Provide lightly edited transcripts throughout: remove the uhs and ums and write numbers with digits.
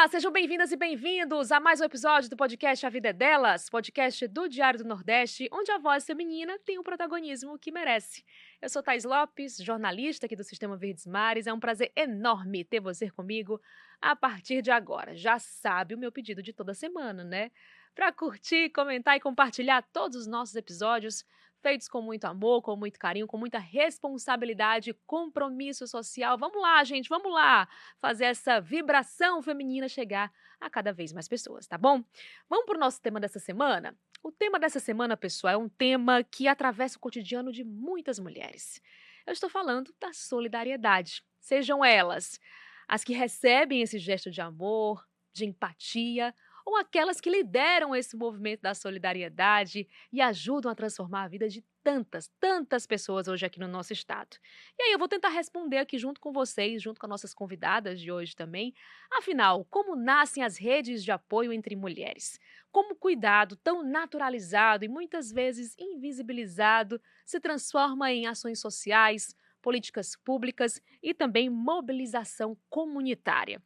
Olá, sejam bem-vindas e bem-vindos a mais um episódio do podcast A Vida é Delas, podcast do Diário do Nordeste, onde a voz feminina tem o protagonismo que merece. Eu sou Thaís Lopes, jornalista aqui do Sistema Verdes Mares. É um prazer enorme ter você comigo a partir de agora. Já sabe o meu pedido de toda semana, né? Para curtir, comentar e compartilhar todos os nossos episódios, feitos com muito amor, com muito carinho, com muita responsabilidade, compromisso social. Vamos lá, gente, vamos lá fazer essa vibração feminina chegar a cada vez mais pessoas, tá bom? Vamos para o nosso tema dessa semana? O tema dessa semana, pessoal, é um tema que atravessa o cotidiano de muitas mulheres. Eu estou falando da solidariedade. Sejam elas as que recebem esse gesto de amor, de empatia, ou aquelas que lideram esse movimento da solidariedade e ajudam a transformar a vida de tantas pessoas hoje aqui no nosso estado. E aí eu vou tentar responder aqui junto com vocês, junto com as nossas convidadas de hoje também. Afinal, como nascem as redes de apoio entre mulheres? Como o cuidado tão naturalizado e muitas vezes invisibilizado se transforma em ações sociais, políticas públicas e também mobilização comunitária?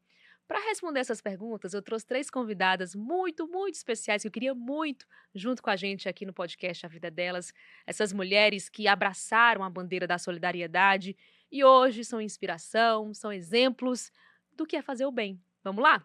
Para responder essas perguntas, eu trouxe três convidadas muito especiais que eu queria muito junto com a gente aqui no podcast A Vida Delas. Essas mulheres que abraçaram a bandeira da solidariedade e hoje são inspiração, são exemplos do que é fazer o bem. Vamos lá?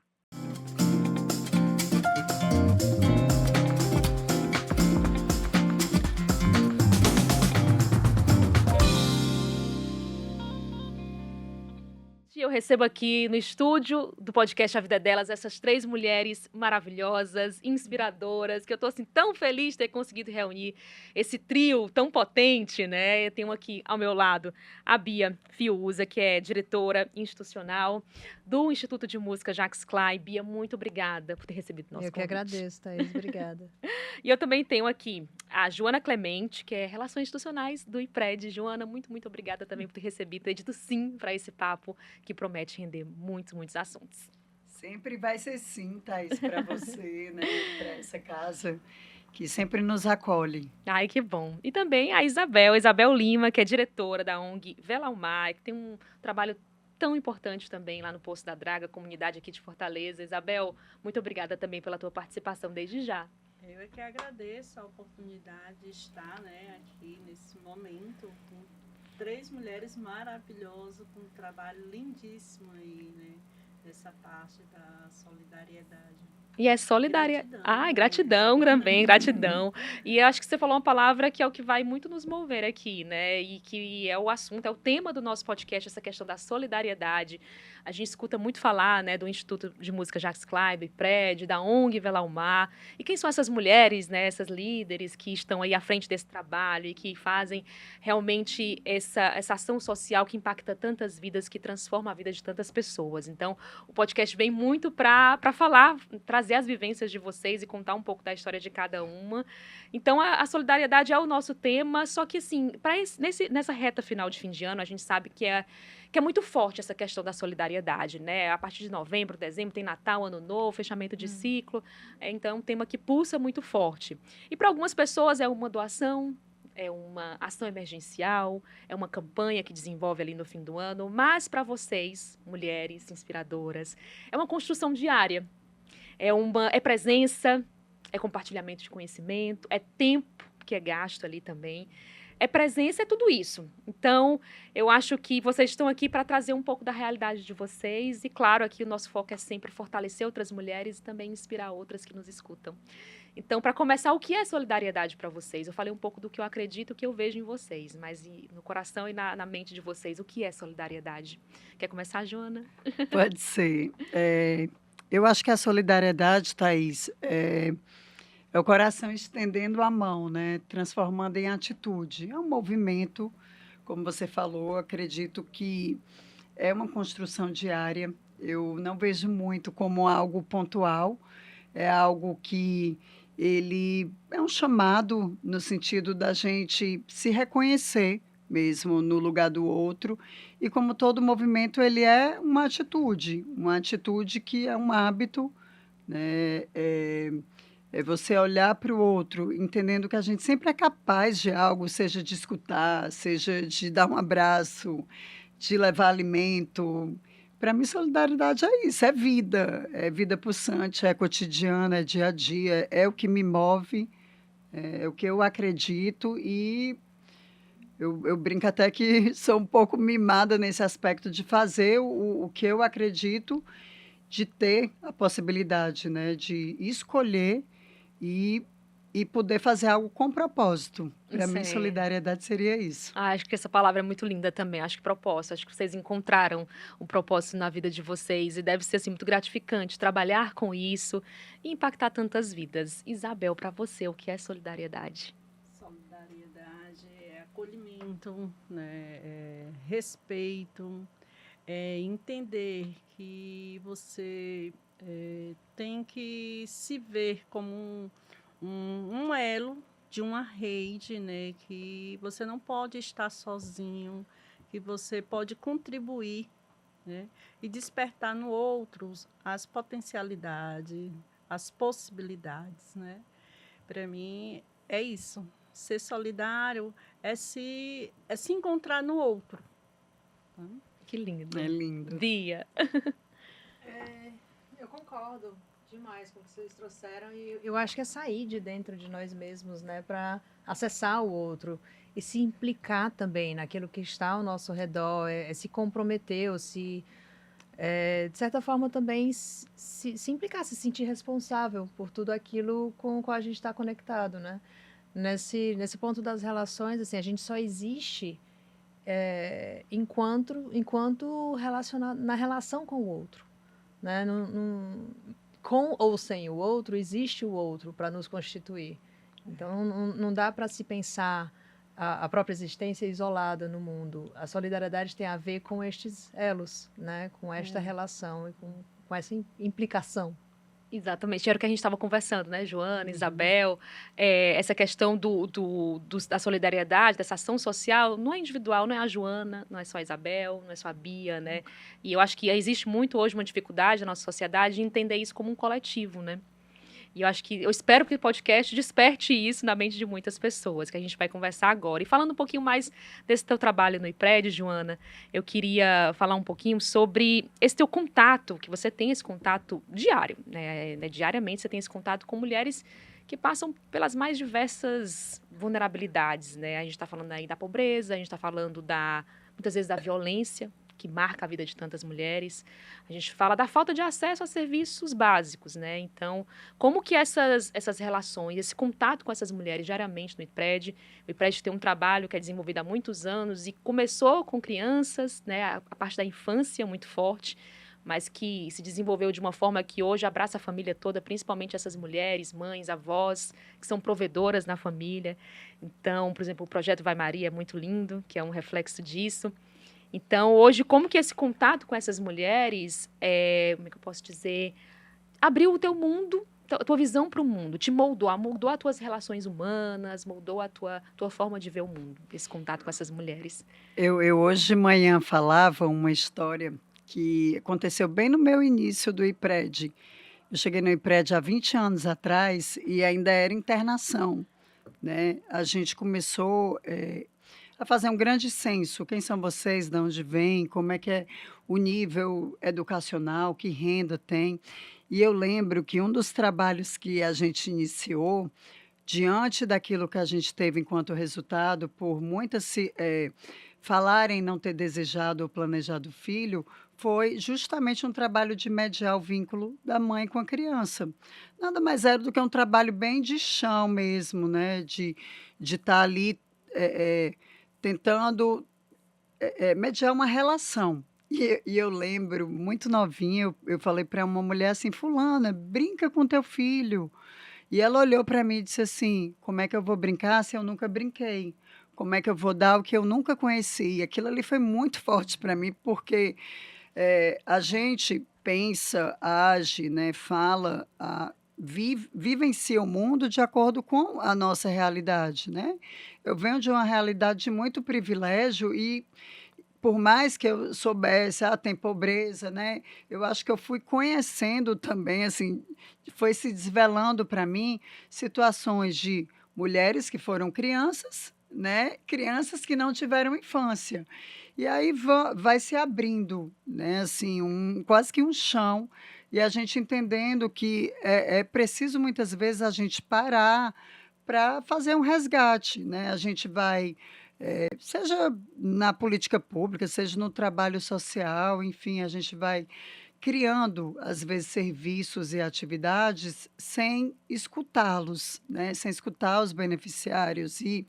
E eu recebo aqui no estúdio do podcast A Vida Delas essas três mulheres maravilhosas, inspiradoras, que eu estou assim tão feliz de ter conseguido reunir esse trio tão potente, né? Eu tenho aqui ao meu lado a Bia Fiuza, que é diretora institucional do Instituto de Música Jacques Klein. Bia, muito obrigada por ter recebido o nosso Eu que convite. agradeço, Thaís. Obrigada. E eu também tenho aqui a Joana Clemente, que é Relações Institucionais do IPRED. Joana, muito obrigada também por ter recebido, ter dito sim para esse papo que promete render muitos assuntos. Sempre vai ser sim, Thaís, para você, né, para essa casa que sempre nos acolhe. Ai, que bom. E também a Isabel Lima, que é diretora da ONG Vela ao Mar, que tem um trabalho tão importante também lá no Poço da Draga, comunidade aqui de Fortaleza. Isabel, muito obrigada também pela tua participação desde já. Eu é que agradeço a oportunidade de estar, né, aqui nesse momento com três mulheres maravilhosas, com um trabalho lindíssimo aí, né, nessa parte da solidariedade. E é solidária. Gratidão. Ai, gratidão também, gratidão. E eu acho que você falou uma palavra que é o que vai muito nos mover aqui, né? E que é o assunto, é o tema do nosso podcast, essa questão da solidariedade. A gente escuta muito falar, né, do Instituto de Música Jacques Klein, do IPRED, da ONG Vela ao Mar. E quem são essas mulheres, né, essas líderes que estão aí à frente desse trabalho e que fazem realmente essa ação social que impacta tantas vidas, que transforma a vida de tantas pessoas. Então, o podcast vem muito para falar, trazer as vivências de vocês e contar um pouco da história de cada uma. Então, a solidariedade é o nosso tema, só que, assim, nessa reta final de fim de ano, a gente sabe que é muito forte essa questão da solidariedade, né? A partir de novembro, dezembro, tem Natal, Ano Novo, fechamento de ciclo. Então, é um tema que pulsa muito forte. E para algumas pessoas é uma doação, é uma ação emergencial, é uma campanha que desenvolve ali no fim do ano, mas para vocês, mulheres inspiradoras, é uma construção diária, é presença, é compartilhamento de conhecimento, é tempo que é gasto ali também, é presença, é tudo isso. Então, eu acho que vocês estão aqui para trazer um pouco da realidade de vocês e, claro, aqui o nosso foco é sempre fortalecer outras mulheres e também inspirar outras que nos escutam. Então, para começar, o que é solidariedade para vocês? Eu falei um pouco do que eu acredito, o que eu vejo em vocês, mas no coração e na mente de vocês, o que é solidariedade? Quer começar, Joana? Pode ser. Eu acho que a solidariedade, Thaís, é o coração estendendo a mão, né, transformando em atitude. É um movimento, como você falou, acredito que é uma construção diária. Eu não vejo muito como algo pontual, é algo que ele é um chamado no sentido da gente se reconhecer mesmo no lugar do outro. E como todo movimento, ele é uma atitude que é um hábito, né? É você olhar para o outro, entendendo que a gente sempre é capaz de algo, seja de escutar, seja de dar um abraço, de levar alimento, para mim, solidariedade é isso, é vida pulsante, é cotidiana, é dia a dia, é o que me move, é o que eu acredito e eu brinco até que sou um pouco mimada nesse aspecto de fazer o que eu acredito, de ter a possibilidade, né, de escolher e, e poder fazer algo com propósito. Para mim, Sei. solidariedade seria isso. Acho que essa palavra é muito linda também. Acho que propósito. Acho que vocês encontraram um propósito na vida de vocês e deve ser assim muito gratificante trabalhar com isso e impactar tantas vidas. Isabel, para você, o que é solidariedade? Solidariedade é acolhimento, né? É respeito, é entender que você tem que se ver como um elo de uma rede, né? Que você não pode estar sozinho, que você pode contribuir, né? E despertar no outro as potencialidades, as possibilidades, né? Para mim é isso. Ser solidário é se encontrar no outro. Tá? Que lindo. É lindo. Bia. Eu concordo demais com o que vocês trouxeram e eu acho que é sair de dentro de nós mesmos, né, para acessar o outro e se implicar também naquilo que está ao nosso redor, é se comprometer ou de certa forma também se implicar, se sentir responsável por tudo aquilo com o qual a gente está conectado, né? Nesse ponto das relações, assim, a gente só existe enquanto relacionado na relação com o outro, né? Com ou sem o outro, existe o outro para nos constituir. Então, não dá para se pensar a própria existência isolada no mundo. A solidariedade tem a ver com estes elos, né? Com esta relação e com essa implicação. Exatamente, era o que a gente estava conversando, né, Joana, Isabel, essa questão da solidariedade, dessa ação social, não é individual, não é a Joana, não é só a Isabel, não é só a Bia, né, e eu acho que existe muito hoje uma dificuldade na nossa sociedade de entender isso como um coletivo, né, e eu espero que o podcast desperte isso na mente de muitas pessoas, que a gente vai conversar agora. E falando um pouquinho mais desse teu trabalho no IPRED, Joana, eu queria falar um pouquinho sobre esse teu contato, que você tem esse contato diário, né? Diariamente você tem esse contato com mulheres que passam pelas mais diversas vulnerabilidades, né? A gente está falando aí da pobreza, a gente está falando muitas vezes da violência, que marca a vida de tantas mulheres. A gente fala da falta de acesso a serviços básicos, né? Então, como que essas relações, esse contato com essas mulheres diariamente no IPRED, o IPRED tem um trabalho que é desenvolvido há muitos anos e começou com crianças, né? A parte da infância muito forte, mas que se desenvolveu de uma forma que hoje abraça a família toda, principalmente essas mulheres, mães, avós, que são provedoras na família. Então, por exemplo, o Projeto Vai Maria é muito lindo, que é um reflexo disso. Então, hoje, como que esse contato com essas mulheres, como é que eu posso dizer, abriu o teu mundo, a tua visão para o mundo, te moldou as tuas relações humanas, moldou a tua forma de ver o mundo, esse contato com essas mulheres. Eu hoje de manhã falava uma história que aconteceu bem no meu início do IPRED. Eu cheguei no IPRED há 20 anos atrás e ainda era internação, né? A gente começou a fazer um grande censo. Quem são vocês? De onde vêm? Como é que é o nível educacional? Que renda tem? E eu lembro que um dos trabalhos que a gente iniciou, diante daquilo que a gente teve enquanto resultado, por muitas falarem não ter desejado ou planejado filho, foi justamente um trabalho de mediar o vínculo da mãe com a criança. Nada mais era do que um trabalho bem de chão mesmo, né? De estar ali tentando mediar uma relação. E eu lembro, muito novinha, eu falei para uma mulher assim, fulana, brinca com teu filho. E ela olhou para mim e disse assim, como é que eu vou brincar se eu nunca brinquei? Como é que eu vou dar o que eu nunca conheci? E aquilo ali foi muito forte para mim, porque a gente pensa, age, né, fala, vivencia o mundo de acordo com a nossa realidade, né? Eu venho de uma realidade de muito privilégio e por mais que eu soubesse, tem pobreza, né? Eu acho que eu fui conhecendo também, assim, foi se desvelando para mim situações de mulheres que foram crianças, né? Crianças que não tiveram infância. E aí vai se abrindo, né? Assim, quase que um chão, e a gente entendendo que é preciso muitas vezes a gente parar para fazer um resgate, né? A gente vai, seja na política pública, seja no trabalho social, enfim, a gente vai criando, às vezes, serviços e atividades sem escutá-los, né? Sem escutar os beneficiários. E,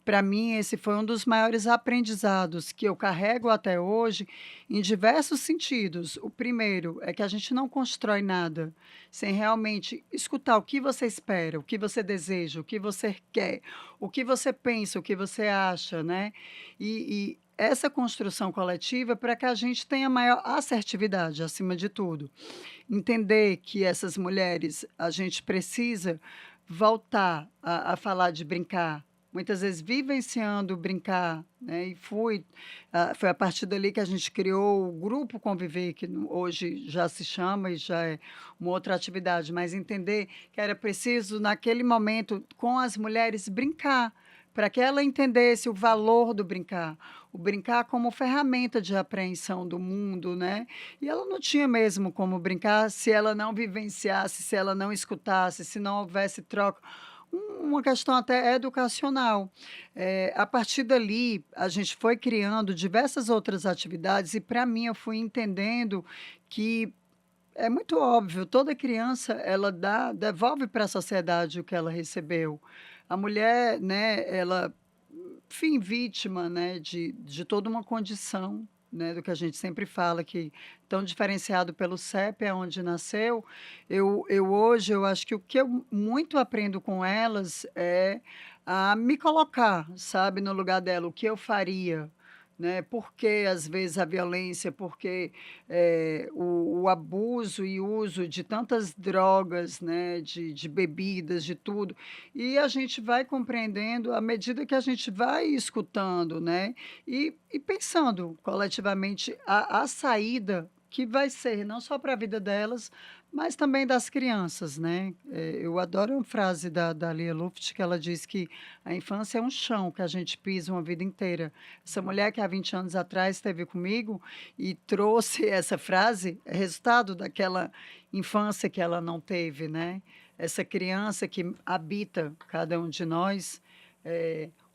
para mim, esse foi um dos maiores aprendizados que eu carrego até hoje, em diversos sentidos. O primeiro é que a gente não constrói nada sem realmente escutar o que você espera, o que você deseja, o que você quer, o que você pensa, o que você acha, né? E essa construção coletiva para que a gente tenha maior assertividade, acima de tudo. Entender que essas mulheres, a gente precisa voltar a falar de brincar, muitas vezes vivenciando brincar, né? E foi a partir dali que a gente criou o Grupo Conviver, que hoje já se chama e já é uma outra atividade, mas entender que era preciso, naquele momento, com as mulheres, brincar, para que ela entendesse o valor do brincar, o brincar como ferramenta de apreensão do mundo, né? E ela não tinha mesmo como brincar se ela não vivenciasse, se ela não escutasse, se não houvesse troca. Uma questão até educacional. A partir dali, a gente foi criando diversas outras atividades e, para mim, eu fui entendendo que é muito óbvio, toda criança ela devolve para a sociedade o que ela recebeu. A mulher, né, ela, enfim, vítima, né, de toda uma condição, né, do que a gente sempre fala, que tão diferenciado pelo CEP, é onde nasceu. Eu hoje, eu acho que o que eu muito aprendo com elas é a me colocar, sabe, no lugar dela, o que eu faria, né? Por que às vezes a violência, porque o abuso e uso de tantas drogas, né, de bebidas, de tudo. E a gente vai compreendendo à medida que a gente vai escutando, né? E pensando coletivamente a saída que vai ser não só para a vida delas, mas também das crianças, né? Eu adoro uma frase da Lia Luft, que ela diz que a infância é um chão que a gente pisa uma vida inteira. Essa mulher que há 20 anos atrás esteve comigo e trouxe essa frase, é resultado daquela infância que ela não teve, né? Essa criança que habita cada um de nós,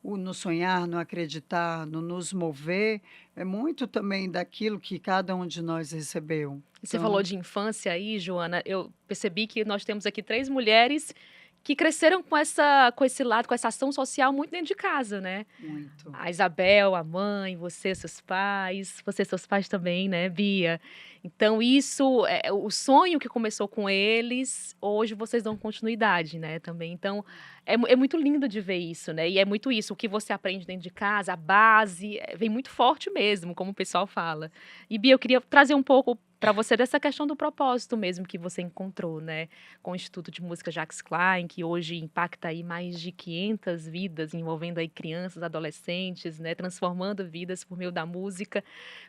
no sonhar, no acreditar, no nos mover, é muito também daquilo que cada um de nós recebeu. Você falou Então, de infância aí, Joana. Eu percebi que nós temos aqui 3 mulheres que cresceram com esse lado, com essa ação social muito dentro de casa, né? muito. A Isabel, a mãe, você, seus pais também, né, Bia? Então, isso, o sonho que começou com eles, hoje vocês dão continuidade, né, também. Então, é muito lindo de ver isso, né? E é muito isso, o que você aprende dentro de casa, a base, vem muito forte mesmo, como o pessoal fala. E, Bia, eu queria trazer um pouco para você dessa questão do propósito mesmo que você encontrou, né? Com o Instituto de Música Jacques Klein, que hoje impacta aí mais de 500 vidas, envolvendo aí crianças, adolescentes, né? Transformando vidas por meio da música.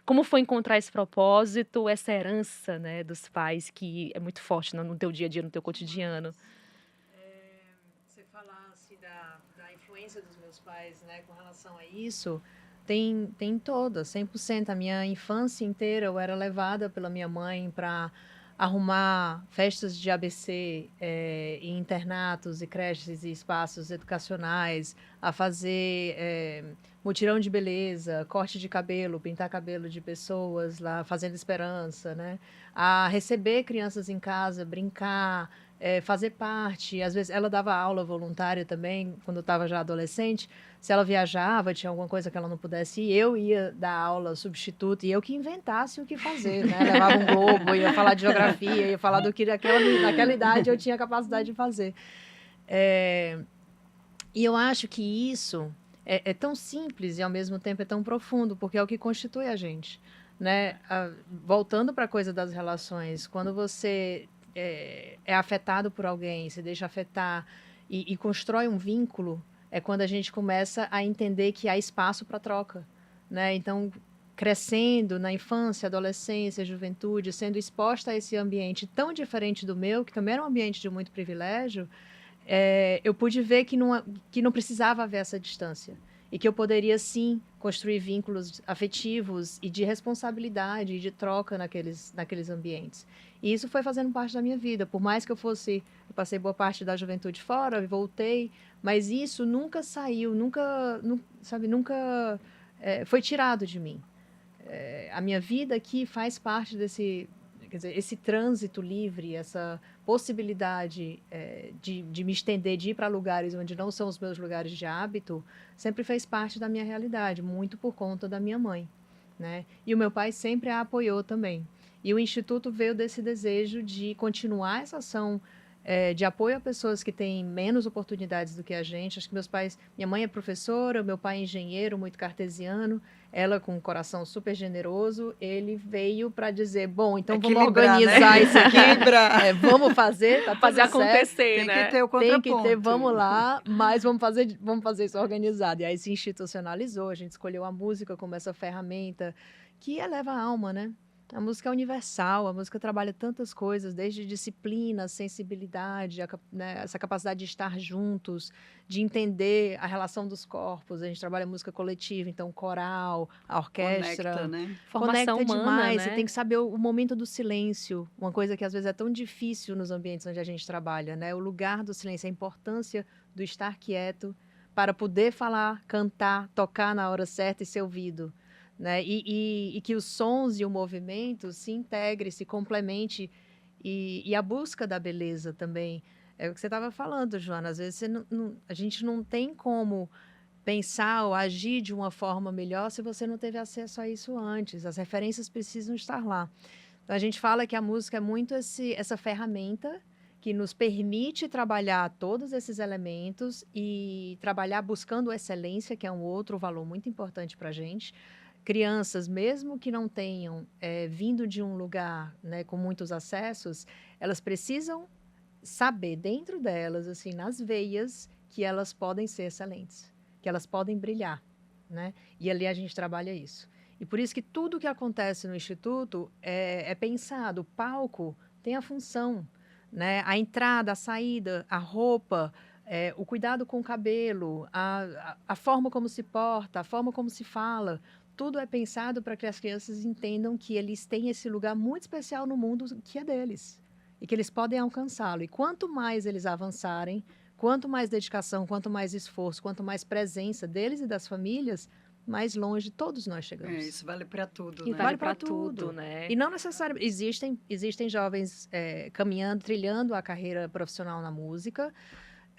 Como foi encontrar esse propósito, essa herança, né, dos pais, que é muito forte no teu dia a dia, no teu cotidiano? Você falasse da influência dos meus pais, né, com relação a isso, tem toda, 100%. A minha infância inteira eu era levada pela minha mãe para arrumar festas de ABC em internatos e creches e espaços educacionais, a fazer mutirão de beleza, corte de cabelo, pintar cabelo de pessoas lá, fazendo esperança, né? A receber crianças em casa, brincar, fazer parte. Às vezes ela dava aula voluntária também, quando eu estava já adolescente. Se ela viajava, tinha alguma coisa que ela não pudesse ir, eu ia dar aula substituto e eu que inventasse o que fazer, né? Levava um globo, ia falar de geografia, ia falar do que naquela idade eu tinha capacidade de fazer. E eu acho que isso é tão simples e ao mesmo tempo é tão profundo, porque é o que constitui a gente, né? Voltando para a coisa das relações, quando você é afetado por alguém, se deixa afetar e constrói um vínculo, é quando a gente começa a entender que há espaço para troca, né? Então, crescendo na infância, adolescência, juventude, sendo exposta a esse ambiente tão diferente do meu, que também era um ambiente de muito privilégio, eu pude ver que não precisava haver essa distância. e que eu poderia, sim, construir vínculos afetivos e de responsabilidade e de troca naqueles ambientes. E isso foi fazendo parte da minha vida. Por mais que eu passei boa parte da juventude fora, voltei, mas isso nunca saiu, nunca foi tirado de mim. A minha vida aqui faz parte desse, quer dizer, esse trânsito livre, essa possibilidade de me estender, de ir para lugares onde não são os meus lugares de hábito, sempre fez parte da minha realidade, muito por conta da minha mãe, né? E o meu pai sempre a apoiou também. E o Instituto veio desse desejo de continuar essa ação de apoio a pessoas que têm menos oportunidades do que a gente. Acho que minha mãe é professora, meu pai é engenheiro, muito cartesiano, ela com um coração super generoso, ele veio para dizer, bom, então vamos organizar, né? Isso aqui, vamos fazer, tá fazer acontecer, né? Tem que ter o contraponto. Tem que ter, vamos lá, mas vamos fazer isso organizado. E aí se institucionalizou, a gente escolheu a música como essa ferramenta que eleva a alma, né? A música é universal, a música trabalha tantas coisas, desde disciplina, sensibilidade, né, essa capacidade de estar juntos, de entender a relação dos corpos. A gente trabalha música coletiva, então coral, a orquestra. Conecta, né? Formação Conecta humana, demais. né? Você tem que saber o momento do silêncio, uma coisa que às vezes é tão difícil nos ambientes onde a gente trabalha, né? O lugar do silêncio, a importância do estar quieto para poder falar, cantar, tocar na hora certa e ser ouvido. Né? E que os sons e o movimento se integrem, se complemente e a busca da beleza também. É o que você estava falando, Joana. Às vezes a gente não tem como pensar ou agir de uma forma melhor se você não teve acesso a isso antes. As referências precisam estar lá. Então, a gente fala que a música é muito essa ferramenta que nos permite trabalhar todos esses elementos e trabalhar buscando excelência, que é um outro valor muito importante para a gente. Crianças, mesmo que não tenham vindo de um lugar, né, com muitos acessos, elas precisam saber dentro delas, assim, nas veias, que elas podem ser excelentes, que elas podem brilhar, né? E ali a gente trabalha isso. E por isso que tudo que acontece no Instituto é pensado. O palco tem a função, né? A entrada, a saída, a roupa, o cuidado com o cabelo, a forma como se porta, a forma como se fala. Tudo é pensado para que as crianças entendam que eles têm esse lugar muito especial no mundo que é deles e que eles podem alcançá-lo. E quanto mais eles avançarem, quanto mais dedicação, quanto mais esforço, quanto mais presença deles e das famílias, mais longe todos nós chegamos. Isso vale para tudo, E né? vale para tudo, né? E não necessariamente... Existem jovens caminhando, trilhando a carreira profissional na música,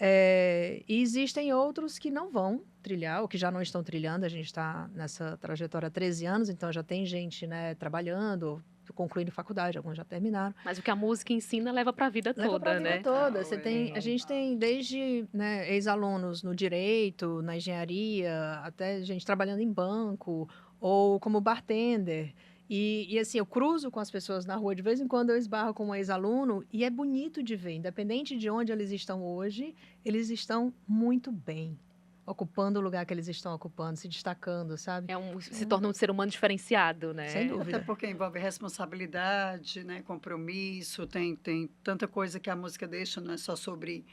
e existem outros que não vão trilhar, ou que já não estão trilhando. A gente está nessa trajetória há 13 anos, então já tem gente, né, trabalhando, concluindo faculdade, alguns já terminaram. Mas o que a música ensina leva para a vida toda, leva para a vida né? toda. A gente tem desde, né, ex-alunos no direito, na engenharia, até gente trabalhando em banco, ou como bartender. E assim, eu cruzo com as pessoas na rua, de vez em quando eu esbarro com um ex-aluno, e é bonito de ver, independente de onde eles estão hoje, eles estão muito bem, ocupando o lugar que eles estão ocupando, se destacando, sabe? Se torna um ser humano diferenciado, né? Sem dúvida. Até porque envolve responsabilidade, né, compromisso, tem tanta coisa que a música deixa, não é só sobre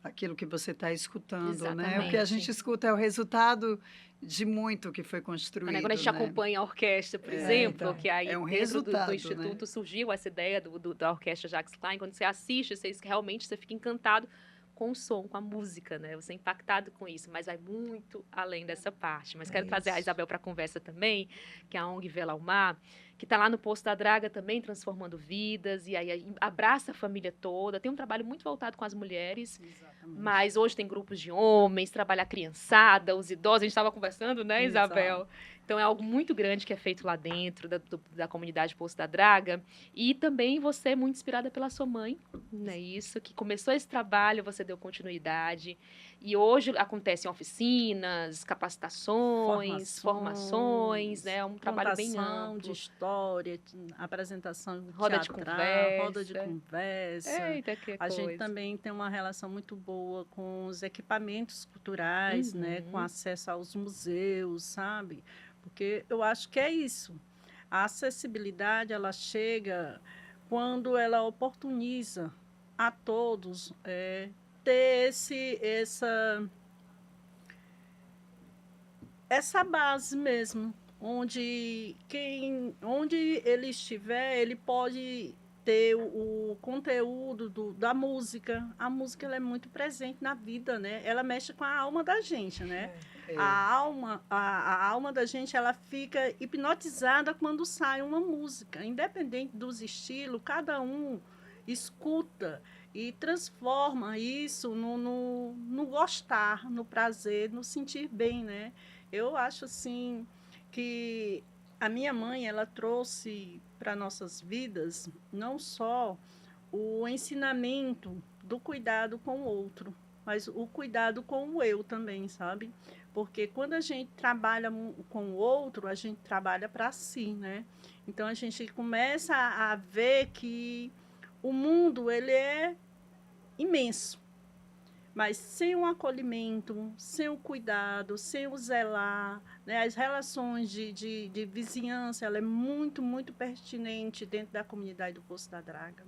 aquilo que você está escutando, Exatamente. né? O que a gente escuta é o resultado de muito que foi construído. Quando a gente acompanha a orquestra, por exemplo, que aí é um dentro resultado, do Instituto, né? surgiu essa ideia da Orquestra Jacques Klein. Quando você assiste, realmente você fica encantado com o som, com a música, né? Você é impactado com isso, mas vai muito além dessa parte. Mas quero trazer a Isabel para a conversa também, que é a ONG Vela ao Mar, que está lá no Poço da Draga também transformando vidas, e aí abraça a família toda. Tem um trabalho muito voltado com as mulheres, mas hoje tem grupos de homens, trabalha a criançada, os idosos. A gente estava conversando, né, Isabel? Exato. Então é algo muito grande que é feito lá dentro da comunidade Poço da Draga. E também você, muito inspirada pela sua mãe, né? Isso, que começou esse trabalho, você deu continuidade. E hoje acontecem oficinas, capacitações, formações, né? É um trabalho bem amplo. De história, apresentação de roda teatral, de conversa. Eita, que a gente também tem uma relação muito boa com os equipamentos culturais, né? Com acesso aos museus, sabe? Porque eu acho que é isso. A acessibilidade, ela chega quando ela oportuniza a todos ter essa base mesmo, onde ele estiver, ele pode ter o conteúdo da música. A música ela é muito presente na vida, né? Ela mexe com a alma da gente, né? A alma da gente ela fica hipnotizada quando sai uma música, independente dos estilos, cada um escuta e transforma isso no gostar, no prazer, no sentir bem, né? Eu acho assim que a minha mãe ela trouxe para nossas vidas não só o ensinamento do cuidado com o outro, mas o cuidado com o eu também, sabe? Porque quando a gente trabalha com o outro, a gente trabalha para si, né? Então a gente começa a ver que o mundo ele é imenso, mas sem o acolhimento, sem o cuidado, sem o zelar, né? As relações de vizinhança, ela é muito, muito pertinente dentro da comunidade do Poço da Draga.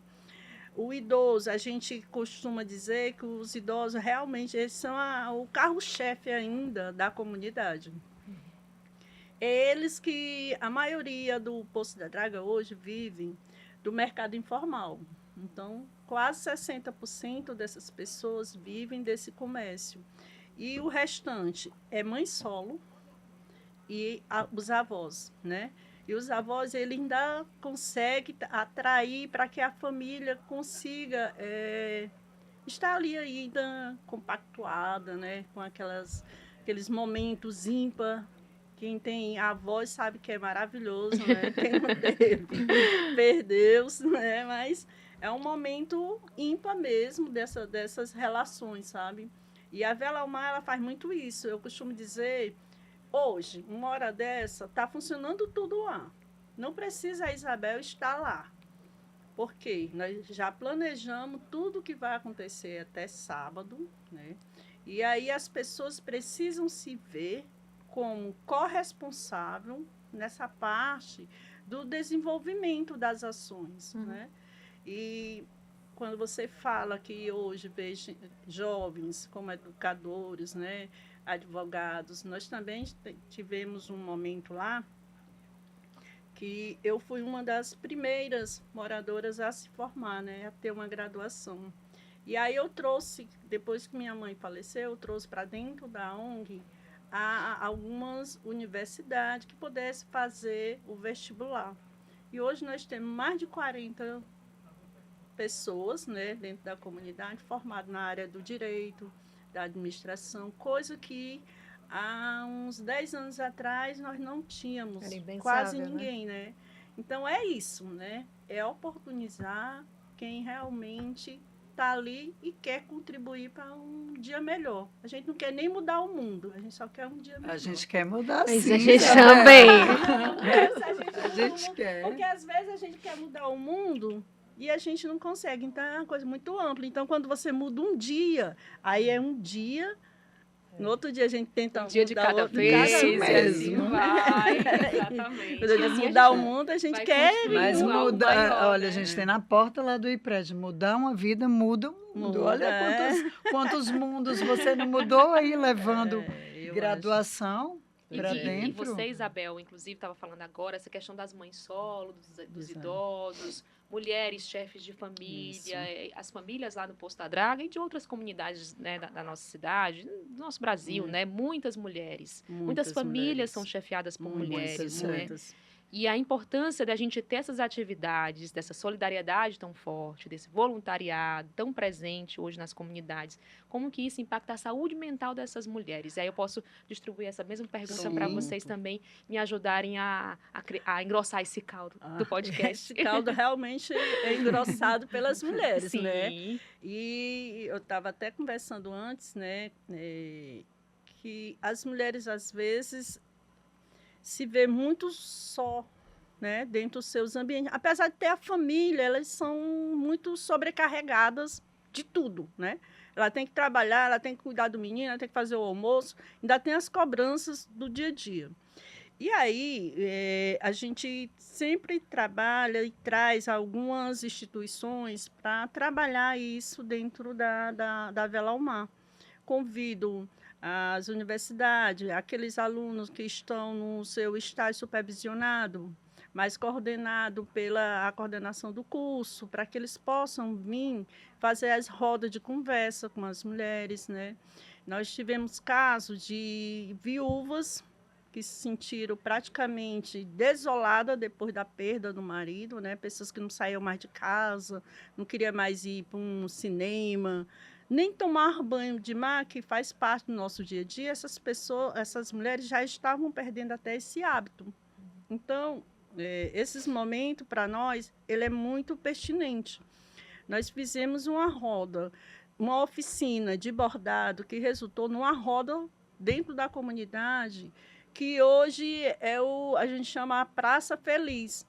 O idoso, a gente costuma dizer que os idosos realmente eles são o carro-chefe ainda da comunidade. Eles que a maioria do Poço da Draga hoje vivem do mercado informal. Então, quase 60% dessas pessoas vivem desse comércio. E o restante é mãe solo e os avós, né? E os avós, ele ainda consegue atrair para que a família consiga estar ali ainda compactuada, né? Com aqueles momentos ímpar. Quem tem avós sabe que é maravilhoso, né? Quem não teve, perdeu-se, né? Mas é um momento ímpar mesmo dessas relações, sabe? E a Vela Almar, ela faz muito isso. Eu costumo dizer, hoje, uma hora dessa, está funcionando tudo lá. Não precisa a Isabel estar lá. Por quê? Nós já planejamos tudo o que vai acontecer até sábado, né? E aí as pessoas precisam se ver como corresponsável nessa parte do desenvolvimento das ações, né? E quando você fala que hoje vejo jovens como educadores, né, advogados, nós também tivemos um momento lá que eu fui uma das primeiras moradoras a se formar, né, a ter uma graduação. E aí eu trouxe, depois que minha mãe faleceu, eu trouxe para dentro da ONG algumas universidades que pudessem fazer o vestibular. E hoje nós temos mais de 40 pessoas, né, dentro da comunidade formadas na área do direito, da administração, coisa que há uns 10 anos atrás nós não tínhamos quase ninguém, né? Então é isso, né? É oportunizar quem realmente está ali e quer contribuir para um dia melhor. A gente não quer nem mudar o mundo, a gente só quer um dia melhor. A gente quer mudar Mas sim. a gente também. A gente quer. Porque às vezes a gente quer mudar o mundo e a gente não consegue. Então é uma coisa muito ampla. Então quando você muda um dia, aí é um dia. No outro dia a gente tenta Um dia de cada outro, vez, Isso e assim mesmo. vai, exatamente. Quando a E gente assim mudar o vai mundo, a gente quer construindo Mas algo muda, maior, olha, né? a gente tem na porta lá do IPRED, mudar uma vida muda o mundo. Muda, Olha quantos mundos você não mudou aí, levando eu graduação para E dentro. você, Isabel, inclusive, estava falando agora, essa questão das mães solo, dos Exato. idosos, mulheres, chefes de família, as famílias lá no Poço da Draga e de outras comunidades, né, da nossa cidade, do nosso Brasil, né? Muitas mulheres. Muitas famílias mulheres. são chefiadas por Muitas, mulheres, é. né? Muitas. E a importância da gente ter essas atividades, dessa solidariedade tão forte, desse voluntariado tão presente hoje nas comunidades, como que isso impacta a saúde mental dessas mulheres? E aí eu posso distribuir essa mesma pergunta para Sim. vocês também me ajudarem a engrossar esse caldo do podcast. Esse caldo realmente é engrossado pelas mulheres, Sim. né? E eu estava até conversando antes, né, que as mulheres, às vezes, se vê muito só, né, dentro dos seus ambientes. Apesar de ter a família, elas são muito sobrecarregadas de tudo, né? Ela tem que trabalhar, ela tem que cuidar do menino, ela tem que fazer o almoço, ainda tem as cobranças do dia a dia. E aí, a gente sempre trabalha e traz algumas instituições para trabalhar isso dentro da Vela Almar. Convido as universidades, aqueles alunos que estão no seu estágio supervisionado, mas coordenado pela a coordenação do curso, para que eles possam vir fazer as rodas de conversa com as mulheres, né? Nós tivemos casos de viúvas que se sentiram praticamente desoladas depois da perda do marido, né? Pessoas que não saíam mais de casa, não queriam mais ir para um cinema, nem tomar banho de mar, que faz parte do nosso dia a dia. Essas pessoas, essas mulheres já estavam perdendo até esse hábito. Então, esses momentos, para nós, ele é muito pertinente. Nós fizemos uma roda, uma oficina de bordado que resultou numa roda dentro da comunidade, que hoje a gente chama a Praça Feliz.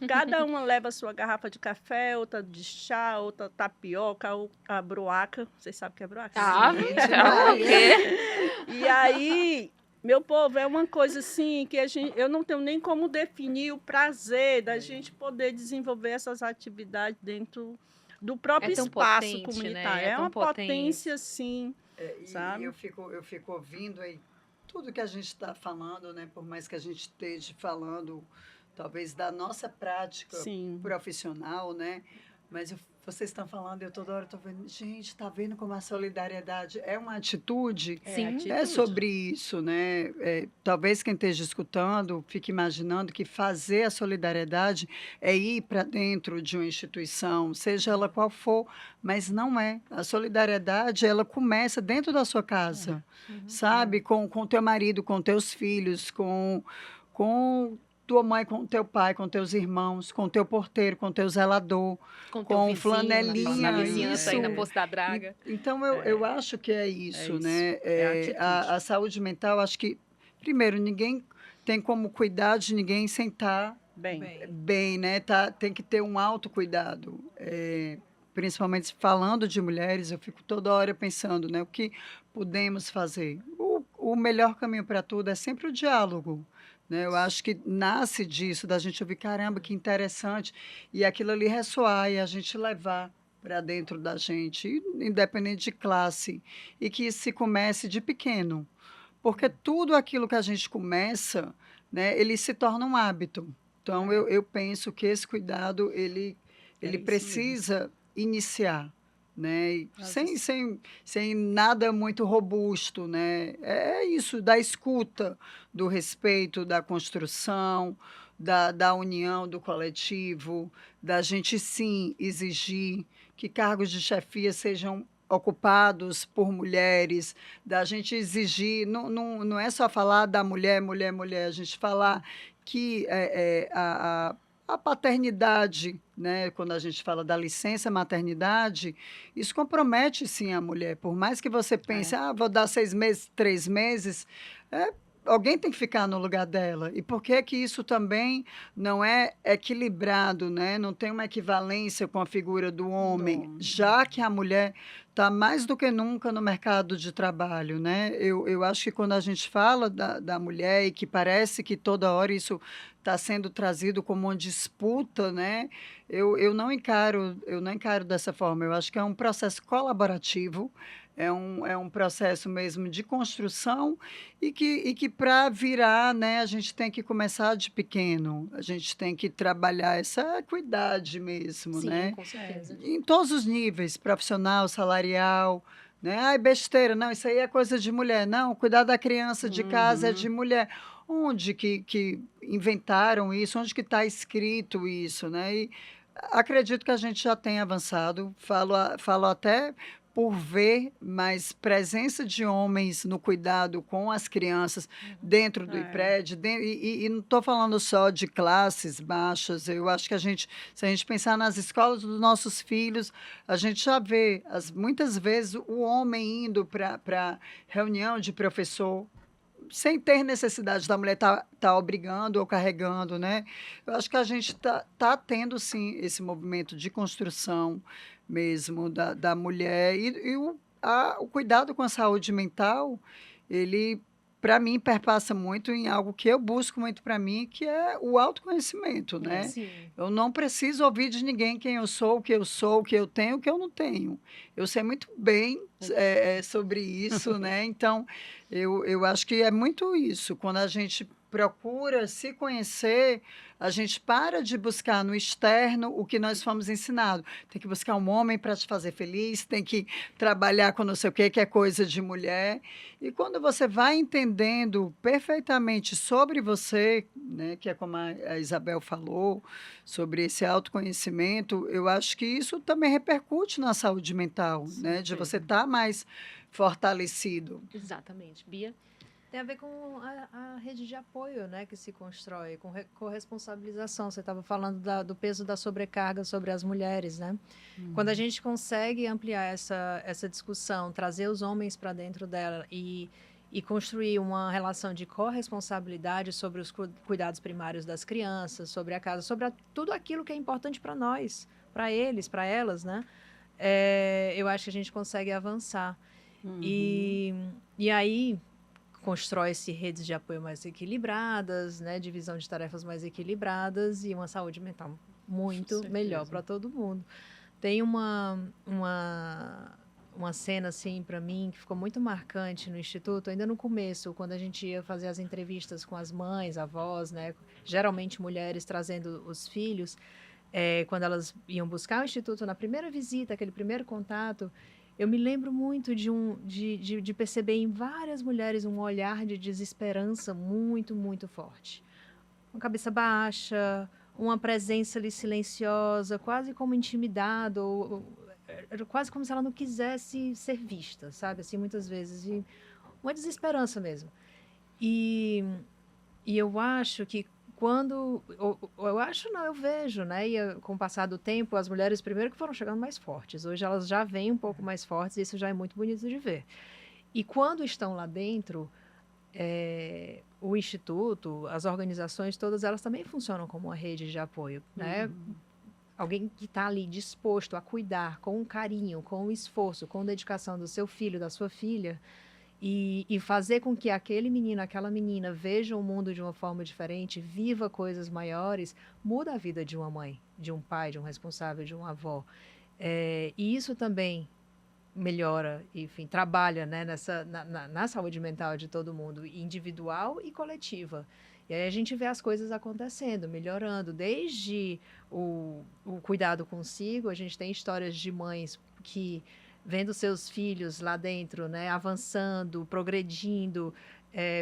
Cada uma leva a sua garrafa de café, outra de chá, outra tapioca, a broaca. Vocês sabem o que é broaca? Ah, Sim. o quê? E aí, meu povo, é uma coisa assim que eu não tenho nem como definir o prazer da gente poder desenvolver essas atividades dentro do próprio tão espaço potente, né? comunitário. É É tão uma potente. potência, sim. E Sabe? eu fico ouvindo aí tudo que a gente está falando, né? Por mais que a gente esteja falando, talvez, da nossa prática Sim. profissional, né? Mas vocês estão falando, eu toda hora estou vendo, gente, está vendo como a solidariedade é uma atitude? Sim. atitude. É sobre isso, né? Talvez quem esteja escutando fique imaginando que fazer a solidariedade é ir para dentro de uma instituição, seja ela qual for, mas não é. A solidariedade, ela começa dentro da sua casa, sabe? Com teu marido, com teus filhos, com tua mãe, com teu pai, com teus irmãos, com teu porteiro, com teu zelador, Com teu com vizinho, flanelinha, na vizinhança aí na isso. Poço da Draga. Então, eu acho que é isso, isso, né? é atitude. A saúde mental, acho que, primeiro, ninguém tem como cuidar de ninguém sem estar Bem, bem, né? Tem que ter um autocuidado. Principalmente falando de mulheres, eu fico toda hora pensando, né? O que podemos fazer? O melhor caminho para tudo é sempre o diálogo. Né? Eu acho que nasce disso, da gente ouvir, caramba, que interessante, e aquilo ali ressoar e a gente levar para dentro da gente, independente de classe, e que isso se comece de pequeno, porque tudo aquilo que a gente começa, né, ele se torna um hábito. Então, eu penso que esse cuidado, ele isso precisa iniciar, né? E Às sem nada muito robusto, né? É isso, da escuta, do respeito, da construção, da união, do coletivo, da gente sim exigir que cargos de chefia sejam ocupados por mulheres, da gente exigir, não é só falar da mulher, mulher, mulher, a gente falar que a paternidade, né, quando a gente fala da licença maternidade, isso compromete sim a mulher. Por mais que você pense, vou dar 6 meses, 3 meses, alguém tem que ficar no lugar dela. E por que que isso também não é equilibrado, né? Não tem uma equivalência com a figura do homem, já que a mulher está mais do que nunca no mercado de trabalho, né? Eu acho que quando a gente fala da mulher e que parece que toda hora isso está sendo trazido como uma disputa, né? Eu não encaro dessa forma. Eu acho que é um processo colaborativo, é um processo mesmo de construção e que para virar, né, a gente tem que começar de pequeno, a gente tem que trabalhar essa equidade mesmo, Sim, né? com certeza. Em todos os níveis, profissional, salarial, né? Ai, besteira, não, isso aí é coisa de mulher. Não, cuidar da criança de casa é de mulher. Onde que inventaram isso? Onde que está escrito isso, né? E acredito que a gente já tem avançado. Falo até por ver mais presença de homens no cuidado com as crianças dentro do IPRED, e não estou falando só de classes baixas. Eu acho que se a gente pensar nas escolas dos nossos filhos, a gente já vê, muitas vezes, o homem indo para reunião de professor, sem ter necessidade da mulher tá obrigando ou carregando, né? Eu acho que a gente tá tendo, sim, esse movimento de construção mesmo da mulher. E o cuidado com a saúde mental, ele para mim, perpassa muito em algo que eu busco muito para mim, que é o autoconhecimento, né? Sim. Eu não preciso ouvir de ninguém quem eu sou, o que eu sou, o que eu tenho, o que eu não tenho. Eu sei muito bem sobre isso, né? Então, eu acho que é muito isso. Quando a gente procura se conhecer, a gente para de buscar no externo o que nós fomos ensinados. Tem que buscar um homem para te fazer feliz, tem que trabalhar com não sei o que é coisa de mulher. E quando você vai entendendo perfeitamente sobre você, né, que é como a Isabel falou, sobre esse autoconhecimento, eu acho que isso também repercute na saúde mental, né, de você estar mais fortalecido. Exatamente. Bia? Tem a ver com a rede de apoio, né, que se constrói, com corresponsabilização. Você estava falando do peso da sobrecarga sobre as mulheres, né? Quando a gente consegue ampliar essa discussão, trazer os homens para dentro dela e construir uma relação de corresponsabilidade sobre os cuidados primários das crianças, sobre a casa, sobre tudo aquilo que é importante para nós, para eles, para elas, né? Eu acho que a gente consegue avançar. E aí constrói-se redes de apoio mais equilibradas, né, divisão de tarefas mais equilibradas e uma saúde mental muito melhor para todo mundo. Tem uma cena, assim, para mim, que ficou muito marcante no Instituto, ainda no começo, quando a gente ia fazer as entrevistas com as mães, avós, né, geralmente mulheres trazendo os filhos, quando elas iam buscar o Instituto na primeira visita, aquele primeiro contato, eu me lembro muito de perceber em várias mulheres um olhar de desesperança muito, muito forte. Uma cabeça baixa, uma presença ali silenciosa, quase como intimidada, era quase como se ela não quisesse ser vista, sabe? Assim, muitas vezes. E uma desesperança mesmo. E eu acho que quando... Eu acho, não, eu vejo, né? E com o passar do tempo, as mulheres primeiro que foram chegando mais fortes. Hoje elas já vêm um pouco mais fortes e isso já é muito bonito de ver. E quando estão lá dentro, o Instituto, as organizações, todas elas também funcionam como uma rede de apoio, né? Alguém que está ali disposto a cuidar com carinho, com esforço, com dedicação do seu filho, da sua filha, e fazer com que aquele menino, aquela menina veja o mundo de uma forma diferente, viva coisas maiores, muda a vida de uma mãe, de um pai, de um responsável, de uma avó. E isso também melhora, enfim, trabalha, né, na saúde mental de todo mundo, individual e coletiva. E aí a gente vê as coisas acontecendo, melhorando, desde o cuidado consigo. A gente tem histórias de mães que, vendo seus filhos lá dentro, né, avançando, progredindo,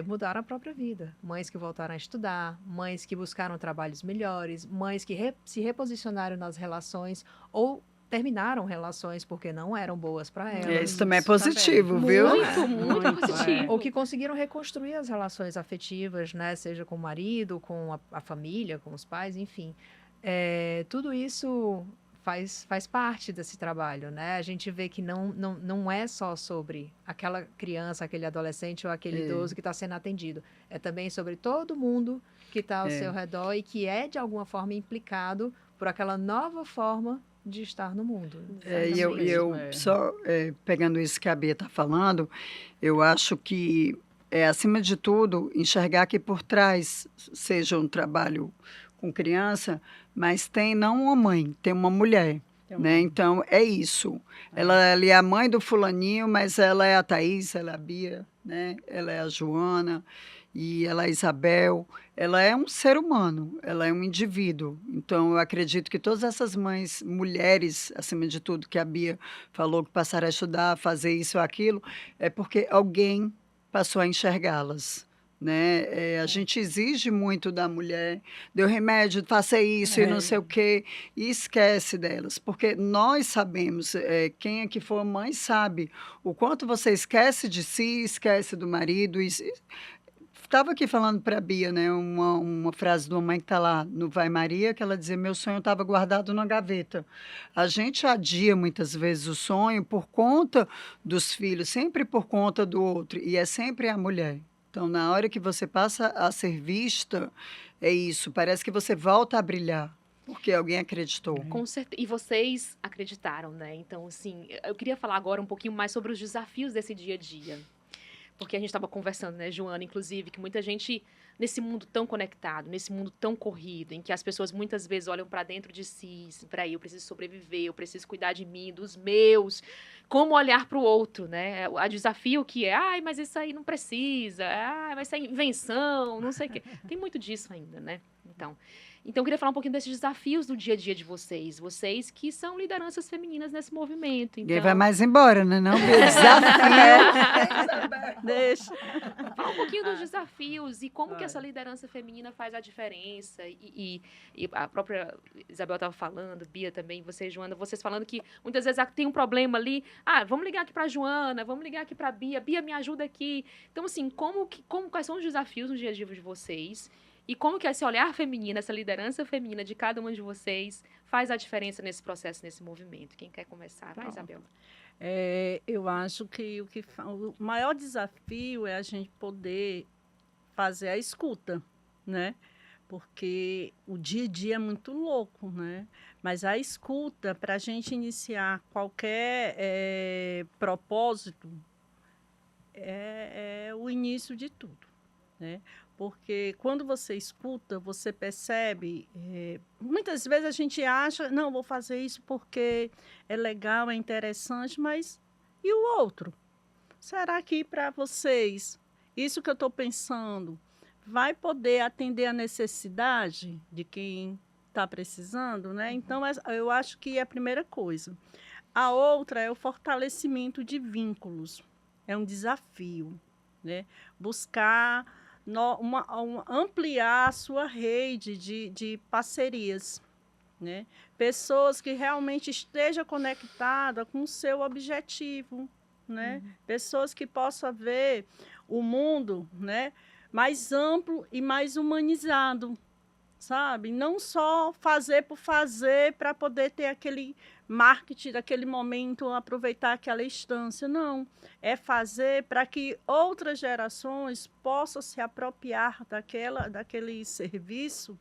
mudaram a própria vida. Mães que voltaram a estudar, mães que buscaram trabalhos melhores, mães que se reposicionaram nas relações ou terminaram relações porque não eram boas para elas. Isso também é positivo, viu? Muito positivo. Ou que conseguiram reconstruir as relações afetivas, né? Seja com o marido, com a família, com os pais, enfim. Tudo isso faz parte desse trabalho, né? A gente vê que não é só sobre aquela criança, aquele adolescente ou aquele idoso que está sendo atendido. É também sobre todo mundo que está ao seu redor e que é, de alguma forma, implicado por aquela nova forma de estar no mundo. E eu só pegando isso que a Bia está falando, eu acho que, acima de tudo, enxergar que por trás seja um trabalho com criança, mas tem não uma mãe, tem uma mulher. Né? Então, é isso. Ela ali é a mãe do fulaninho, mas ela é a Thaís, ela é a Bia, né? Ela é a Joana e ela é a Isabel. Ela é um ser humano, ela é um indivíduo. Então, eu acredito que todas essas mães, mulheres, acima de tudo, que a Bia falou que passaram a estudar, fazer isso ou aquilo, é porque alguém passou a enxergá-las. Né? A gente exige muito da mulher, deu remédio, faça isso e não sei o quê, e esquece delas, porque nós sabemos, quem é que for mãe sabe o quanto você esquece de si, esquece do marido. Estava aqui falando para a Bia, né, uma frase de uma mãe que está lá no Vai Maria, que ela dizia: meu sonho estava guardado na gaveta. A gente adia muitas vezes o sonho por conta dos filhos, sempre por conta do outro, e é sempre a mulher. Então, na hora que você passa a ser vista, é isso, parece que você volta a brilhar, porque alguém acreditou. Com certeza. E vocês acreditaram, né? Então, assim, eu queria falar agora um pouquinho mais sobre os desafios desse dia a dia. Porque a gente estava conversando, né, Joana, inclusive, que muita gente, nesse mundo tão conectado, nesse mundo tão corrido, em que as pessoas muitas vezes olham para dentro de si, assim, peraí, eu preciso sobreviver, eu preciso cuidar de mim, dos meus, como olhar para o outro, né? O desafio que é, ai, mas isso aí não precisa, ai, mas isso é invenção, não sei o quê. Tem muito disso ainda, né? Então, eu queria falar um pouquinho desses desafios do dia a dia de vocês. Vocês que são lideranças femininas nesse movimento. Ninguém Então, vai mais embora, né? Não, Bia? Desafio. Deixa. fala um pouquinho dos desafios e como que essa liderança feminina faz a diferença. E a própria Isabel estava falando, Bia também, você, Joana, vocês falando que muitas vezes tem um problema ali. Ah, vamos ligar aqui para Joana, vamos ligar aqui para Bia. Bia, me ajuda aqui. Então, assim, quais são os desafios no dia a dia de vocês? E como que esse olhar feminino, essa liderança feminina de cada uma de vocês faz a diferença nesse processo, nesse movimento? Quem quer começar? Vai, Isabel. Eu acho que o maior desafio é a gente poder fazer a escuta, né? Porque o dia a dia é muito louco, né? Mas a escuta, para a gente iniciar qualquer propósito, é o início de tudo, né? Porque quando você escuta, você percebe. Muitas vezes a gente acha, não, vou fazer isso porque é legal, é interessante, mas e o outro? Será que para vocês, isso que eu estou pensando, vai poder atender a necessidade de quem está precisando, né? Então, eu acho que é a primeira coisa. A outra é o fortalecimento de vínculos. É um desafio, né? Buscar ampliar a sua rede de parcerias, né? Pessoas que realmente estejam conectadas com o seu objetivo, né? Pessoas que possam ver o mundo, né, mais amplo e mais humanizado, sabe? Não só fazer por fazer para poder ter aquele marketing daquele momento, aproveitar aquela instância, não. É fazer para que outras gerações possam se apropriar daquele serviço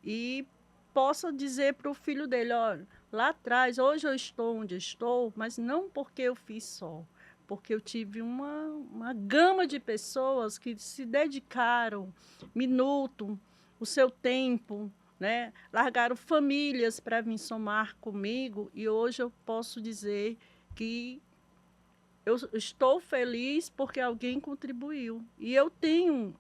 e possa dizer para o filho dele, olha, lá atrás, hoje eu estou onde eu estou, mas não porque eu fiz só, porque eu tive uma gama de pessoas que se dedicaram, minuto, o seu tempo, né? Largaram famílias para vir somar comigo e hoje eu posso dizer que eu estou feliz porque alguém contribuiu. E eu tenho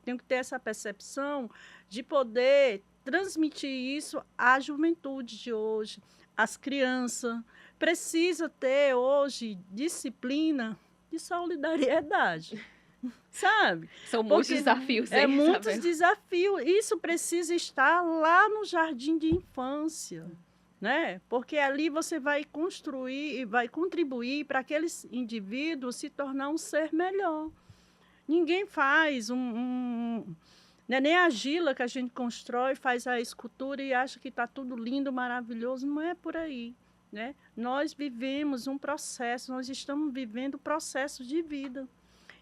que ter essa percepção de poder transmitir isso à juventude de hoje, às crianças. Precisa ter hoje disciplina de solidariedade. Sabe? São muitos desafios, hein, muitos Isabel? desafios. Isso precisa estar lá no jardim de infância, né? Porque ali você vai construir e vai contribuir para aquele indivíduo se tornar um ser melhor. Ninguém faz né? Nem a argila que a gente constrói, faz a escultura e acha que está tudo lindo, maravilhoso. Não é por aí, né? Nós vivemos um processo, nós estamos vivendo processos de vida.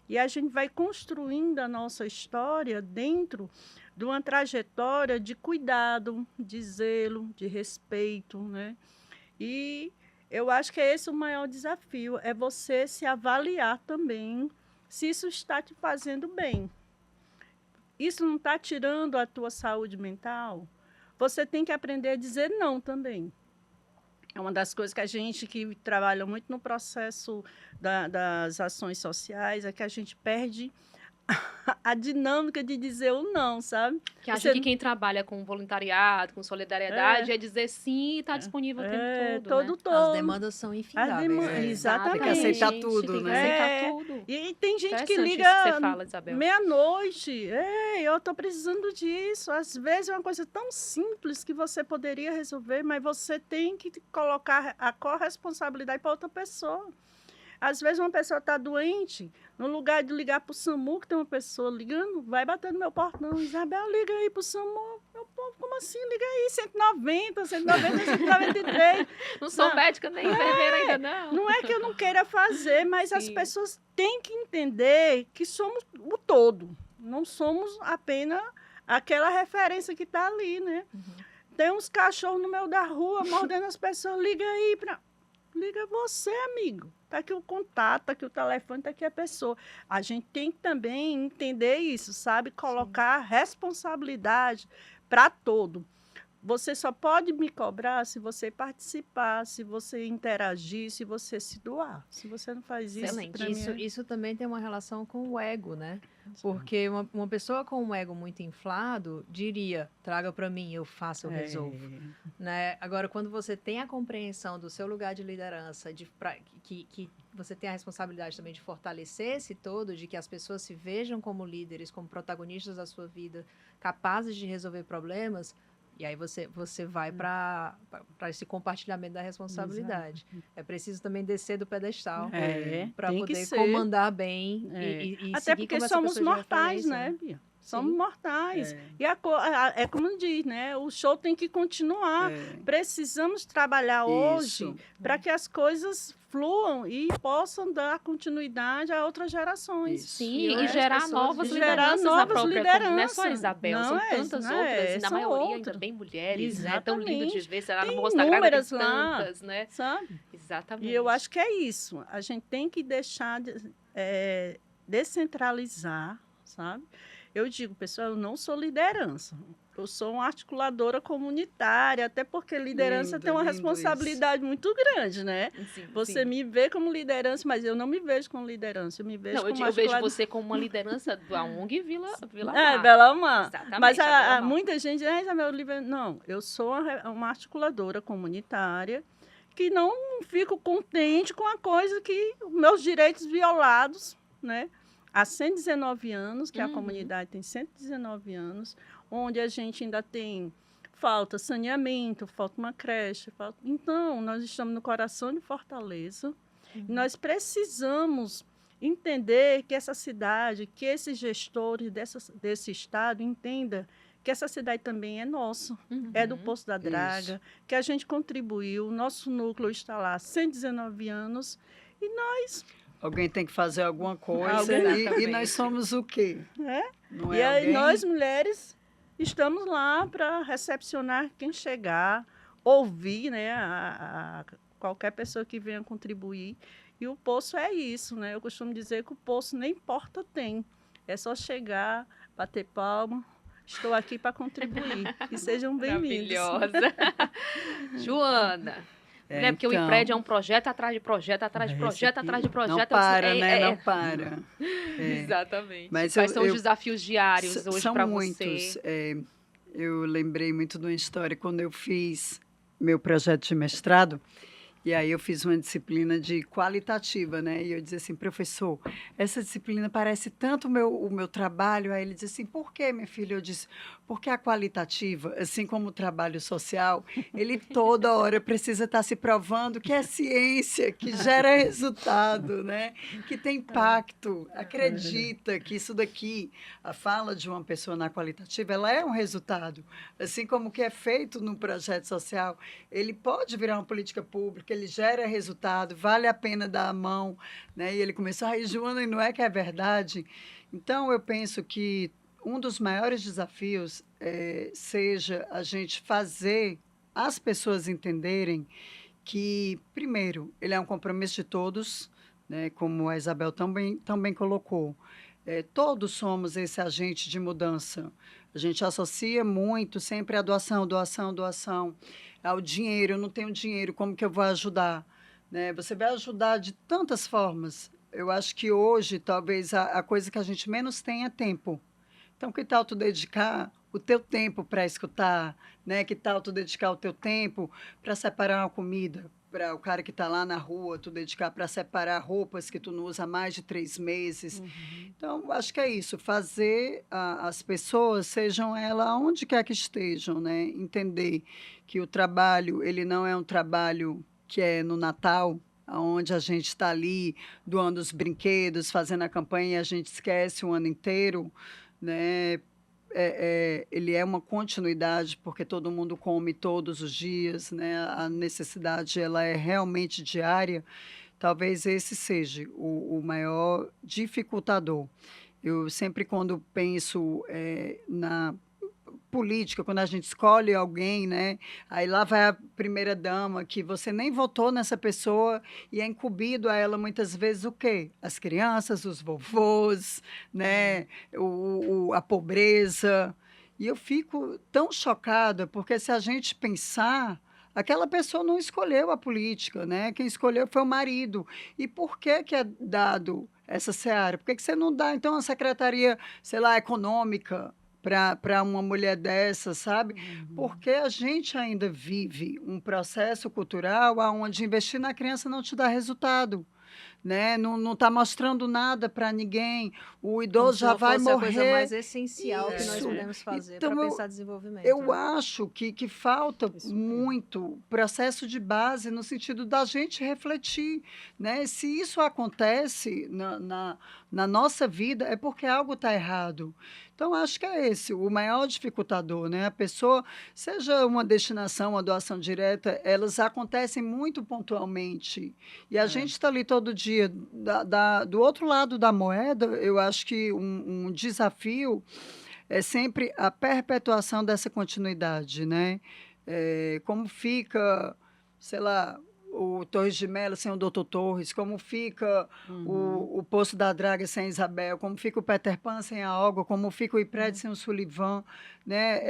E a gente vai construindo a nossa história dentro de uma trajetória de cuidado, de zelo, de respeito, né? E eu acho que esse é o maior desafio, é você se avaliar também se isso está te fazendo bem. Isso não está tirando a tua saúde mental? Você tem que aprender a dizer não também. É uma das coisas que a gente que trabalha muito no processo das ações sociais, é que a gente perde a dinâmica de dizer o não, sabe? Que acha que quem trabalha com voluntariado, com solidariedade, é dizer sim e está disponível o tempo todo, né? As demandas são infindáveis. Exatamente. Tem que aceitar tudo, tem que né? aceitar tudo. E tem gente que Interessante liga isso que você fala, Isabel. meia-noite. Ei, eu estou precisando disso. Às vezes é uma coisa tão simples que você poderia resolver, mas você tem que colocar a corresponsabilidade para outra pessoa. Às vezes uma pessoa está doente, no lugar de ligar para o SAMU, que tem uma pessoa ligando, vai bater no meu portão. Isabel, liga aí para o SAMU. Meu povo, como assim? Liga aí, 190, 193. Não sou médica nem enfermeira ainda, não. Não é que eu não queira fazer, mas Sim. as pessoas têm que entender que somos o todo. Não somos apenas aquela referência que está ali, né? Tem uns cachorros no meio da rua mordendo as pessoas. Liga aí para... Liga você, amigo. Tá aqui o contato, tá aqui o telefone, tá aqui a pessoa. A gente tem que também entender isso, sabe? Colocar responsabilidade para todo. Você só pode me cobrar se você participar, se você interagir, se você se doar. Se você não faz isso, Excelente. para mim Isso também tem uma relação com o ego, né? é... Porque uma pessoa com um ego muito inflado diria, traga para mim, eu faço, eu resolvo. Né? Agora, quando você tem a compreensão do seu lugar de liderança, que você tem a responsabilidade também de fortalecer esse todo, de que as pessoas se vejam como líderes, como protagonistas da sua vida, capazes de resolver problemas, e aí você vai para esse compartilhamento da responsabilidade. É preciso também descer do pedestal para tem que poder ser. comandar bem e Até seguir porque como essa somos pessoa de mortais, referência, né, Bia? Somos Sim. mortais. E é como diz, né? O show tem que continuar. Precisamos trabalhar hoje para que as coisas fluam e possam dar continuidade a outras gerações. Isso. Sim, E e gerar pessoas novas de- lideranças na novas própria lideranças. Não é só a Isabel, Não são é, tantas não outras, é, e na são maioria ainda outras. bem mulheres, né? Tão lindo de Exatamente. ver, sei lá, no Tem Rosto Sagrada tem inúmeras lá. tantas, né? Sabe? Exatamente. E eu acho que é isso. A gente tem que deixar descentralizar, sabe? Eu digo, pessoal, eu não sou liderança. Eu sou uma articuladora comunitária, até porque liderança tem uma responsabilidade muito grande, né? Sim, Você sim. me vê como liderança, mas eu não me vejo como liderança, eu me vejo Não, como eu vejo você como uma liderança da ONG Vila Mar. Bela Mar. Exatamente, Mas a Bela Mar. muita gente diz, Isabel, não, eu sou uma articuladora comunitária que não fico contente com a coisa que meus direitos violados, né? Há 119 anos, que a comunidade tem 119 anos, onde a gente ainda tem falta saneamento, falta uma creche. Então, nós estamos no coração de Fortaleza. E nós precisamos entender que essa cidade, que esses gestores desse estado entendam que essa cidade também é nossa, é do Poço da Draga, que a gente contribuiu, o nosso núcleo está lá há 119 anos, e nós... Alguém tem que fazer alguma coisa e nós somos o quê? Não é e aí alguém? nós, mulheres, estamos lá para recepcionar quem chegar, ouvir, né, qualquer pessoa que venha contribuir. E o Poço é isso, né? Eu costumo dizer que o Poço nem porta tem. É só chegar, bater palma. Estou aqui para contribuir. E sejam bem-vindos. Maravilhosa. Joana. Né? Porque o IPRED é um projeto atrás de projeto, atrás de projeto, atrás de projeto. Não para, né? Não para. Exatamente. Mas quais são os desafios diários hoje para você? São muitos. Eu lembrei muito de uma história quando eu fiz meu projeto de mestrado. E aí eu fiz uma disciplina de qualitativa, né? E eu dizia assim, professor, essa disciplina parece tanto o meu trabalho. Aí ele disse assim, por quê, minha filha? Eu disse, porque a qualitativa, assim como o trabalho social, ele toda hora precisa estar se provando que é ciência, que gera resultado, né? Que tem impacto. Acredita que isso daqui, a fala de uma pessoa na qualitativa, ela é um resultado. Assim como o que é feito no projeto social, ele pode virar uma política pública, ele gera resultado, vale a pena dar a mão, né? E ele começou, Joana, e não é que é verdade? Então, eu penso que um dos maiores desafios seja a gente fazer as pessoas entenderem que, primeiro, ele é um compromisso de todos, né? Como a Isabel também colocou. Todos somos esse agente de mudança. A gente associa muito sempre a doação, doação, doação. Ao dinheiro, eu não tenho dinheiro, como que eu vou ajudar? Né? Você vai ajudar de tantas formas. Eu acho que hoje, talvez, a coisa que a gente menos tem é tempo. Então, que tal tu dedicar o teu tempo para escutar? Né? Que tal tu dedicar o teu tempo para separar uma comida? Para o cara que está lá na rua, tu dedicar para separar roupas que tu não usa há mais de 3 meses. Então, acho que é isso, fazer as pessoas, sejam elas onde quer que estejam, né? Entender que o trabalho, ele não é um trabalho que é no Natal, onde a gente está ali doando os brinquedos, fazendo a campanha e a gente esquece o ano inteiro, né? Ele é uma continuidade, porque todo mundo come todos os dias, né? A necessidade ela é realmente diária. Talvez esse seja o maior dificultador. Eu sempre, quando penso política, quando a gente escolhe alguém, né? Aí lá vai a primeira-dama, que você nem votou nessa pessoa e é incumbido a ela muitas vezes o quê? As crianças, os vovôs, né? A pobreza. E eu fico tão chocada, porque se a gente pensar, aquela pessoa não escolheu a política, né? Quem escolheu foi o marido. E por que é dado essa seara? Por que você não dá, então, a secretaria, sei lá, econômica para uma mulher dessa, sabe? Porque a gente ainda vive um processo cultural onde investir na criança não te dá resultado, né? Não está mostrando nada para ninguém. O Como idoso se já não vai fosse a coisa mais morrer. essencial que nós Isso. podemos fazer Então, para eu, pensar desenvolvimento. eu né? acho que falta Isso mesmo. muito processo de base no sentido da gente refletir, né? Se isso acontece na nossa vida, é porque algo está errado. Então, acho que é esse o maior dificultador, né? A pessoa, seja uma destinação, uma doação direta, elas acontecem muito pontualmente. E a gente está ali todo dia. Do outro lado da moeda, eu acho que um desafio é sempre a perpetuação dessa continuidade, né? Como fica, sei lá, o Torres de Mello sem o Doutor Torres, como fica o Poço da Draga sem a Isabel, como fica o Peter Pan sem a Olga, como fica o Ipred sem o Sullivan, né?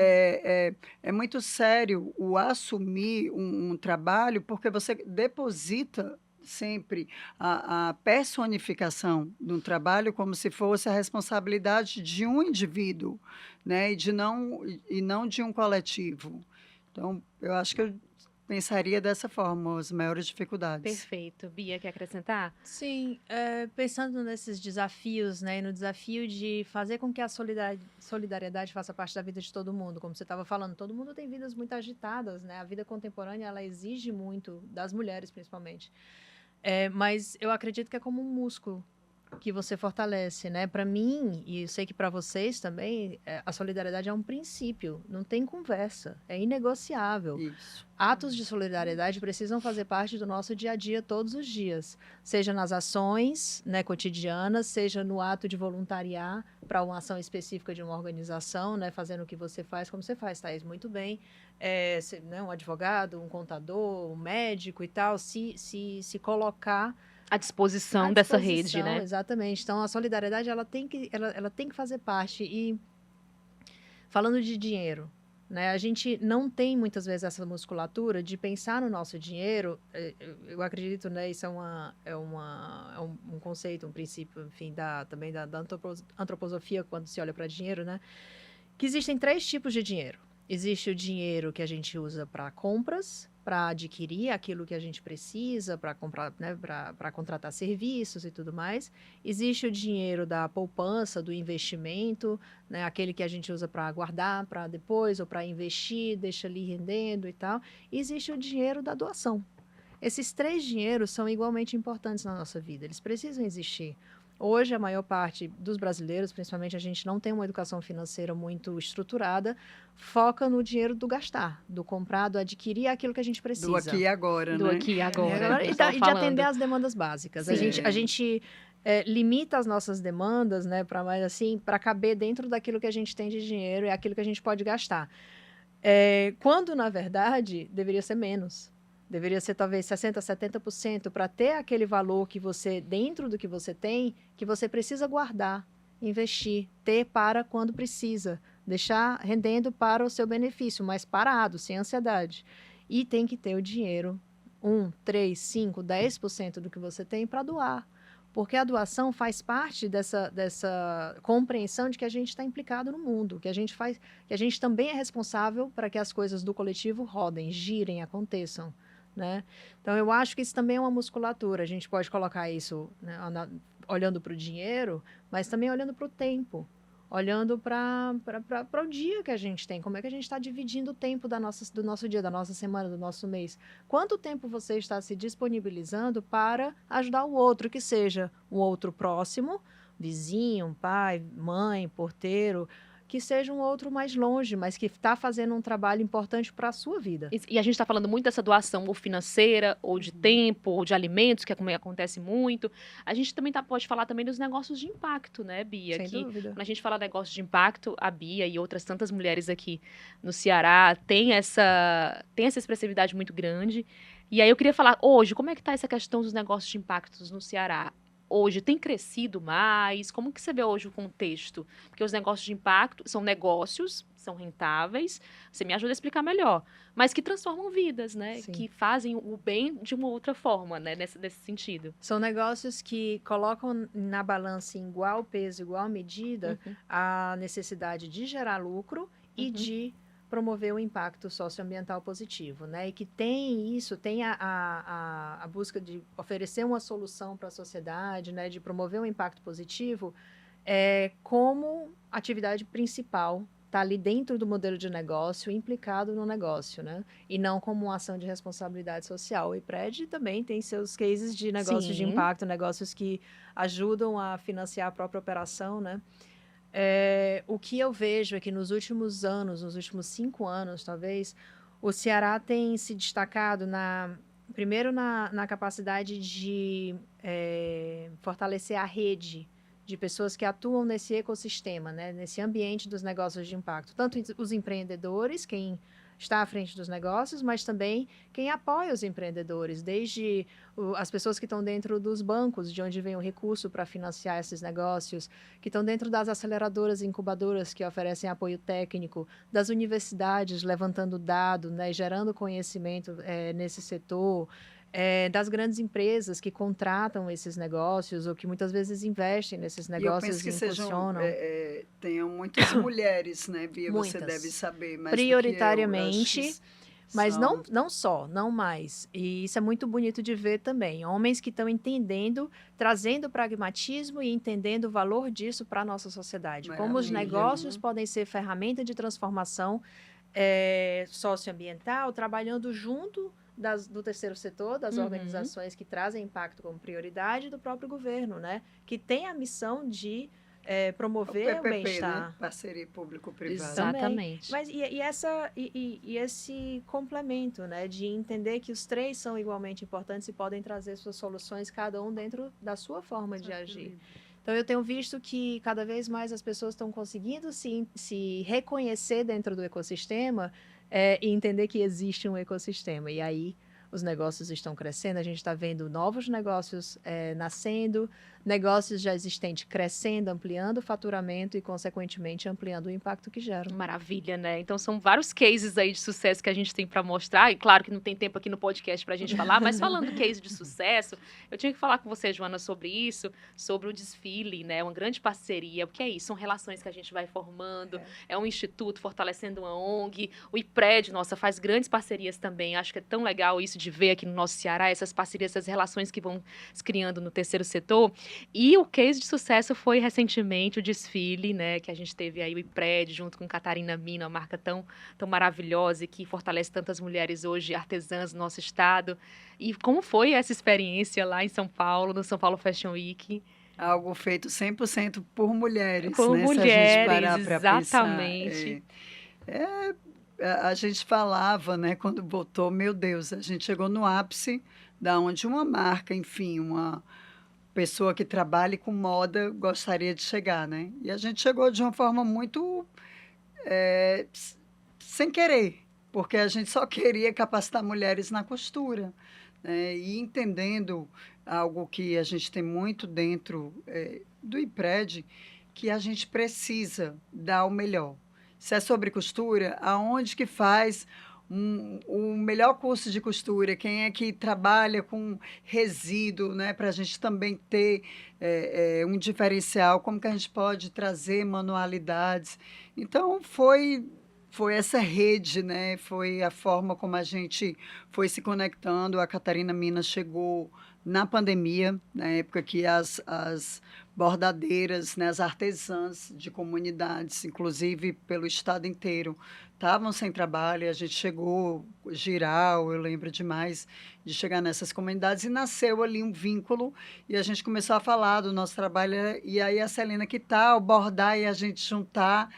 É muito sério o assumir um trabalho, porque você deposita sempre a personificação de um trabalho como se fosse a responsabilidade de um indivíduo, né? E não de um coletivo. Então, eu acho que eu pensaria dessa forma, as maiores dificuldades. Perfeito. Bia, quer acrescentar? Sim, pensando nesses desafios, né, e no desafio de fazer com que a solidariedade faça parte da vida de todo mundo, como você estava falando, todo mundo tem vidas muito agitadas, né? A vida contemporânea, ela exige muito das mulheres, principalmente. Mas eu acredito que é como um músculo que você fortalece, né? Para mim, e eu sei que para vocês também, a solidariedade é um princípio, não tem conversa, é inegociável. Isso. Atos de solidariedade precisam fazer parte do nosso dia a dia todos os dias, seja nas ações, né, cotidianas, seja no ato de voluntariar para uma ação específica de uma organização, né, fazendo o que você faz, como você faz, Thaís, muito bem, né, um advogado, um contador, um médico e tal, se colocar À disposição à dessa rede, disposição, né? exatamente. Então, a solidariedade, ela tem que fazer parte. E falando de dinheiro, né? A gente não tem, muitas vezes, essa musculatura de pensar no nosso dinheiro. Eu acredito, né? Isso é um conceito, um princípio, enfim, também da antroposofia, quando se olha para dinheiro, né? Que existem 3 tipos de dinheiro. Existe o dinheiro que a gente usa para compras, para adquirir aquilo que a gente precisa, para comprar, né, para contratar serviços e tudo mais. Existe o dinheiro da poupança, do investimento, né, aquele que a gente usa para guardar para depois ou para investir, deixa ali rendendo e tal. E existe o dinheiro da doação. Esses 3 dinheiros são igualmente importantes na nossa vida, eles precisam existir. Hoje, a maior parte dos brasileiros, principalmente a gente não tem uma educação financeira muito estruturada, foca no dinheiro do gastar, do comprar, do adquirir aquilo que a gente precisa. Do aqui e agora, Do né? aqui e agora. E pessoal de falando. atender às demandas básicas. A Sim. gente limita as nossas demandas, né, para mais assim, para caber dentro daquilo que a gente tem de dinheiro e aquilo que a gente pode gastar. Quando, na verdade, deveria ser menos. Deveria ser talvez 60%, 70% para ter aquele valor que você, dentro do que você tem, que você precisa guardar, investir, ter para quando precisa, deixar rendendo para o seu benefício, mas parado, sem ansiedade. E tem que ter o dinheiro, 1, 3, 5, 10% do que você tem para doar. Porque a doação faz parte dessa compreensão de que a gente está implicado no mundo, que a gente também é responsável para que as coisas do coletivo rodem, girem, aconteçam. Né? Então, eu acho que isso também é uma musculatura. A gente pode colocar isso, né, olhando para o dinheiro, mas também olhando para o tempo, olhando para o dia que a gente tem. Como é que a gente está dividindo o tempo do nosso dia, da nossa semana, do nosso mês? Quanto tempo você está se disponibilizando para ajudar o outro, que seja um outro próximo, vizinho, pai, mãe, porteiro, que seja um outro mais longe, mas que está fazendo um trabalho importante para a sua vida. E a gente está falando muito dessa doação ou financeira, ou de tempo, ou de alimentos, que é como acontece muito. A gente também pode falar também dos negócios de impacto, né, Bia? Sem Que dúvida. quando a gente fala negócio de impacto, a Bia e outras tantas mulheres aqui no Ceará têm essa expressividade muito grande. E aí eu queria falar, hoje, como é que está essa questão dos negócios de impactos no Ceará? Hoje tem crescido mais? Como que você vê hoje o contexto? Porque os negócios de impacto são negócios, são rentáveis, você me ajuda a explicar melhor, mas que transformam vidas, né? Sim. Que fazem o bem de uma outra forma, né? Nesse sentido. São negócios que colocam na balança em igual peso, igual medida, a necessidade de gerar lucro e de promover um impacto socioambiental positivo, né? E que tem isso, tem a busca de oferecer uma solução para a sociedade, né? De promover um impacto positivo, como atividade principal, está ali dentro do modelo de negócio, implicado no negócio, né? E não como uma ação de responsabilidade social. O IPRED também tem seus cases de negócios de Sim. impacto, negócios que ajudam a financiar a própria operação, né? O que eu vejo é que nos últimos anos, nos últimos 5 anos, talvez, o Ceará tem se destacado primeiro na capacidade de fortalecer a rede de pessoas que atuam nesse ecossistema, né, nesse ambiente dos negócios de impacto. Tanto os empreendedores, quem está à frente dos negócios, mas também quem apoia os empreendedores, desde as pessoas que estão dentro dos bancos, de onde vem o recurso para financiar esses negócios, que estão dentro das aceleradoras e incubadoras que oferecem apoio técnico, das universidades levantando dado, né, gerando conhecimento nesse setor, das grandes empresas que contratam esses negócios ou que muitas vezes investem nesses negócios e eu penso que impulsionam. tenham muitas mulheres, né, Bia? Você Muitas. deve saber mais Prioritariamente, do que eu. mas não só, não mais. E isso é muito bonito de ver também. Homens que estão entendendo, trazendo pragmatismo e entendendo o valor disso para a nossa sociedade. Como os Maravilha, negócios podem ser ferramenta de transformação socioambiental, trabalhando junto do terceiro setor, das organizações que trazem impacto como prioridade, do próprio governo, né? Que tem a missão de promover o PPP, bem-estar. né? Parceria público-privada. Exatamente. Mas e esse complemento, né, de entender que os três são igualmente importantes e podem trazer suas soluções, cada um dentro da sua forma de agir. Então, eu tenho visto que cada vez mais as pessoas estão conseguindo se reconhecer dentro do ecossistema e entender que existe um ecossistema. E aí, os negócios estão crescendo, a gente está vendo novos negócios nascendo, negócios já existentes crescendo, ampliando o faturamento e, consequentemente, ampliando o impacto que geram. Maravilha, né? Então são vários cases aí de sucesso que a gente tem para mostrar. E claro que não tem tempo aqui no podcast para a gente falar, mas falando do case de sucesso, eu tinha que falar com você, Joana, sobre isso, sobre o desfile, né? Uma grande parceria. O que é isso? São relações que a gente vai formando. É um instituto fortalecendo uma ONG. O IPRED, nossa, faz grandes parcerias também. Acho que é tão legal isso de ver aqui no nosso Ceará, essas parcerias, essas relações que vão se criando no terceiro setor. E o case de sucesso foi recentemente o desfile, né, que a gente teve aí o IPRED junto com Catarina Mina, uma marca tão maravilhosa e que fortalece tantas mulheres hoje, artesãs do nosso estado. E como foi essa experiência lá em São Paulo, no São Paulo Fashion Week? Algo feito 100% por mulheres, Por né? mulheres, se a gente parar pra exatamente. Pensar, a gente falava, né, quando botou, meu Deus, a gente chegou no ápice da onde uma marca, enfim, uma pessoa que trabalhe com moda gostaria de chegar, né? E a gente chegou de uma forma muito sem querer, porque a gente só queria capacitar mulheres na costura, né? E entendendo algo que a gente tem muito dentro do IPRED, que a gente precisa dar o melhor. Se é sobre costura, aonde que faz o melhor curso de costura? Quem é que trabalha com resíduo, né? Para a gente também ter um diferencial, como que a gente pode trazer manualidades. Então, foi essa rede, né? Foi a forma como a gente foi se conectando. A Catarina Minas chegou na pandemia, na época que as bordadeiras, né, as artesãs de comunidades, inclusive pelo estado inteiro, estavam sem trabalho. A gente chegou, Giral, eu lembro demais de chegar nessas comunidades, e nasceu ali um vínculo, e a gente começou a falar do nosso trabalho, e aí a Celina, que tal bordar e a gente juntar.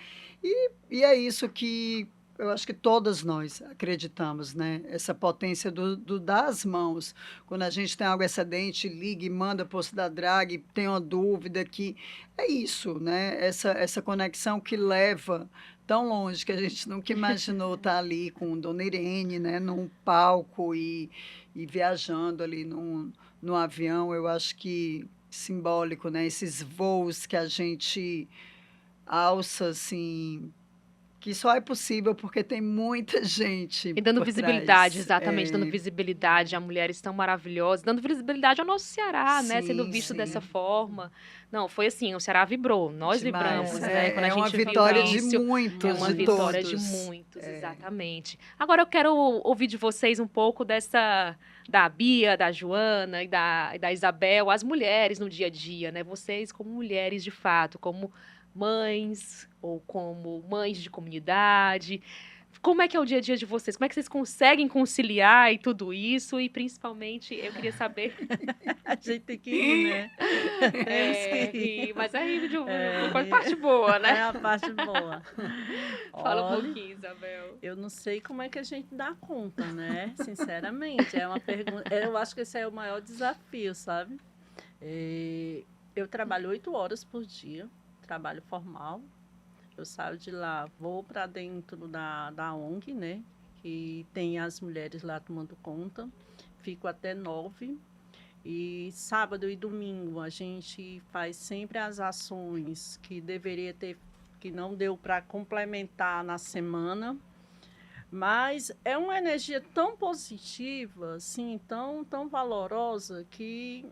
E é isso que eu acho que todas nós acreditamos, né? Essa potência do dar as mãos. Quando a gente tem algo excedente, liga e manda para o da drag, tem uma dúvida que é isso, né? Essa conexão que leva tão longe que a gente nunca imaginou estar ali com Dona Irene, né? Num palco e viajando ali num avião. Eu acho que simbólico, né? Esses voos que a gente alça, assim, que só é possível porque tem muita gente E dando por visibilidade, trás. exatamente, dando visibilidade a mulheres tão maravilhosas, dando visibilidade ao nosso Ceará, né, sendo Sim, visto sim. dessa forma. Não, foi assim, o Ceará vibrou, nós Demais. vibramos, né, quando a É uma gente viu vitória de isso. muitos, É uma de vitória de todos. muitos, exatamente. Agora eu quero ouvir de vocês um pouco da Bia, da Joana e da Isabel, as mulheres no dia a dia, né? Vocês como mulheres de fato, como mães ou como mães de comunidade. Como é que é o dia a dia de vocês? Como é que vocês conseguem conciliar e tudo isso? E principalmente, eu queria saber. A gente tem que ir, né? Temos que ir. Mas aí de É, uma parte boa, É né? a parte boa. Fala um Olha, pouquinho, Isabel. eu não sei como é que a gente dá conta, né? Sinceramente, é uma pergunta. Eu acho que esse é o maior desafio, sabe? Eu trabalho 8 horas por dia, trabalho formal. Eu saio de lá, vou para dentro da ONG, né? Que tem as mulheres lá tomando conta. Fico até 9. E sábado e domingo a gente faz sempre as ações que deveria ter, que não deu para complementar na semana. Mas é uma energia tão positiva, assim, tão valorosa, que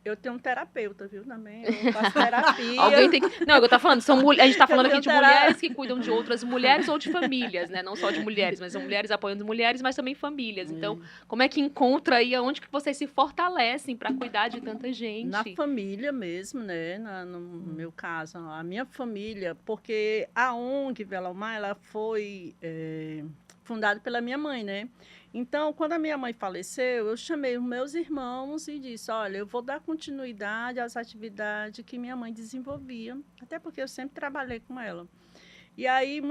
eu tenho um terapeuta, viu, também. Eu faço terapia. Alguém tem que... Não, eu tô falando, a gente tá falando aqui de tenho mulheres que cuidam de outras mulheres ou de famílias, né? Não só de mulheres, mas são mulheres apoiando mulheres, mas também famílias. Então, como é que encontra aí, aonde que vocês se fortalecem para cuidar de tanta gente? Na família mesmo, né? No meu caso, a minha família, porque a ONG Velomar, ela foi fundada pela minha mãe, né? Então, quando a minha mãe faleceu, eu chamei os meus irmãos e disse, olha, eu vou dar continuidade às atividades que minha mãe desenvolvia, até porque eu sempre trabalhei com ela. E aí,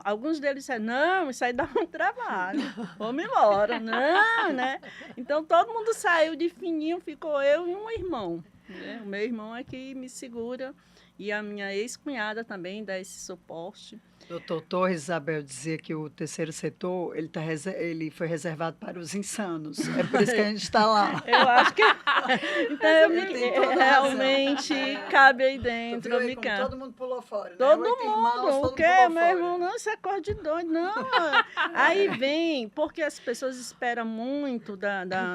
alguns deles disseram, não, isso aí dá muito trabalho, vamos embora. Não, né? Então, todo mundo saiu de fininho, ficou eu e um irmão. Né? O meu irmão é que me segura e a minha ex-cunhada também dá esse suporte. Doutor Torres, Isabel, dizia que o terceiro setor ele foi reservado para os insanos. É por isso que a gente está lá. Eu acho que então, realmente razão. cabe aí dentro. Tu viu aí como todo mundo pulou fora, né? Todo 8 irmãos, mundo. todo O mundo quê? pulou Meu fora. irmão, não, isso é coisa de doido. Não. Aí vem, porque as pessoas esperam muito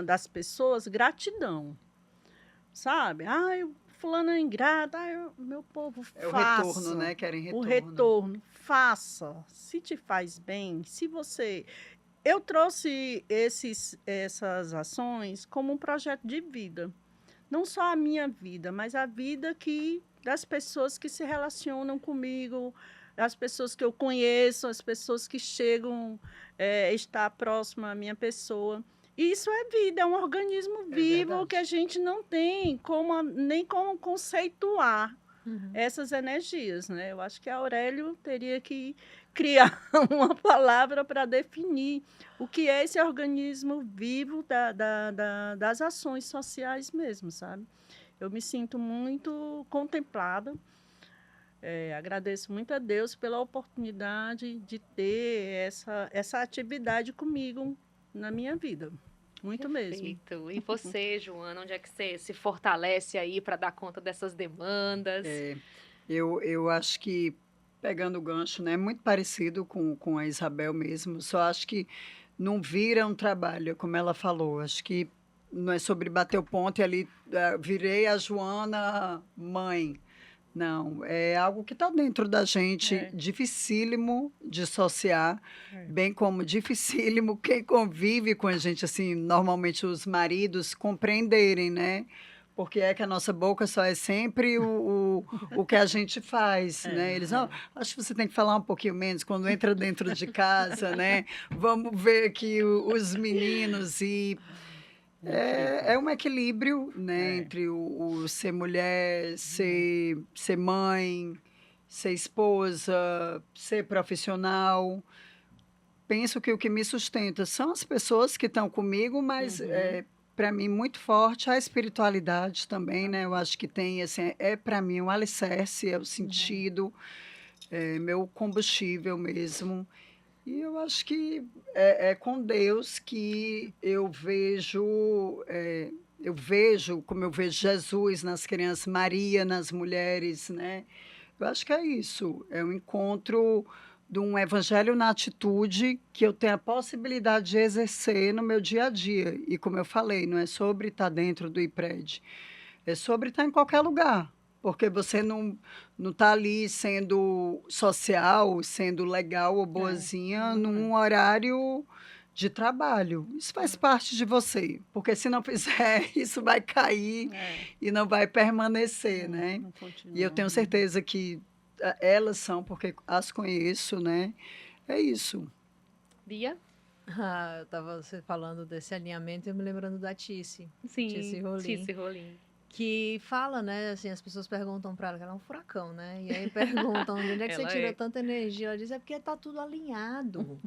das pessoas gratidão. Sabe? Ai, fulano é ingrata. Ai, meu povo, faça. É o retorno, né? Querem retorno. O retorno. Faça. Se te faz bem, se você... Eu trouxe essas ações como um projeto de vida. Não só a minha vida, mas a vida das pessoas que se relacionam comigo, as pessoas que eu conheço, as pessoas que chegam a estar próxima à minha pessoa. Isso é vida, é um organismo vivo que a gente não tem nem como conceituar essas energias, né? Eu acho que a Aurélio teria que criar uma palavra para definir o que é esse organismo vivo das ações sociais mesmo, sabe? Eu me sinto muito contemplada. Agradeço muito a Deus pela oportunidade de ter essa atividade comigo na minha vida. Muito Perfeito. mesmo. E você, Joana, onde é que você se fortalece aí para dar conta dessas demandas? Eu acho que, pegando o gancho, né, é muito parecido com a Isabel mesmo, só acho que não vira um trabalho, como ela falou. Acho que não é sobre bater o ponto e ali virei a Joana mãe. Não, é algo que está dentro da gente, dificílimo de associar, bem como dificílimo quem convive com a gente, assim, normalmente os maridos compreenderem, né? Porque é que a nossa boca só é sempre o que a gente faz, né? Eles, acho que você tem que falar um pouquinho menos quando entra dentro de casa, né? Vamos ver aqui os meninos e... É um equilíbrio, né, entre o ser mulher, ser mãe ser esposa, ser profissional. Penso que o que me sustenta são as pessoas que estão comigo, mas para mim muito forte a espiritualidade também, né? Eu acho que tem assim, para mim um alicerce, é o sentido, é meu combustível mesmo. E eu acho que é com Deus que eu vejo como eu vejo Jesus nas crianças, Maria nas mulheres, né? Eu acho que é isso, é um encontro de um evangelho na atitude que eu tenho a possibilidade de exercer no meu dia a dia. E como eu falei, não é sobre estar dentro do IPRED, é sobre estar em qualquer lugar, porque você não está ali sendo social, sendo legal ou boazinha num horário de trabalho. Isso faz parte de você, porque se não fizer, isso vai cair e não vai permanecer, né? Não E eu continua. tenho certeza que elas são, porque as conheço, né? É isso. Bia? Eu estava você falando desse alinhamento e eu me lembrando da Tice Sim, Rolim, Tice Rolim. que fala, né, assim, as pessoas perguntam para ela que ela é um furacão, né? E aí perguntam de onde é que você Ela tira é. tanta energia? Ela diz, é porque tá tudo alinhado.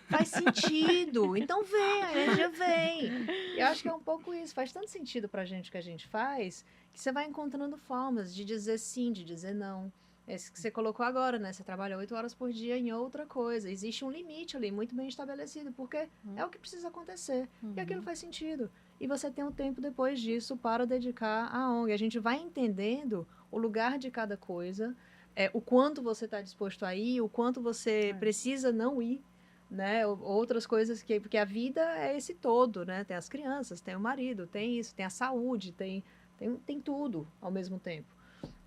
Faz sentido. Então vem, a energia vem. E eu acho que é um pouco isso. Faz tanto sentido pra gente o que a gente faz, que você vai encontrando formas de dizer sim, de dizer não. Esse que você colocou agora, né? Você trabalha 8 horas por dia em outra coisa. Existe um limite ali, muito bem estabelecido, porque é o que precisa acontecer. E aquilo faz sentido. E você tem um tempo depois disso para dedicar à ONG. A gente vai entendendo o lugar de cada coisa, o quanto você está disposto a ir, o quanto você precisa não ir, né? Outras coisas porque a vida é esse todo, né? Tem as crianças, tem o marido, tem isso, tem a saúde, tem tudo ao mesmo tempo.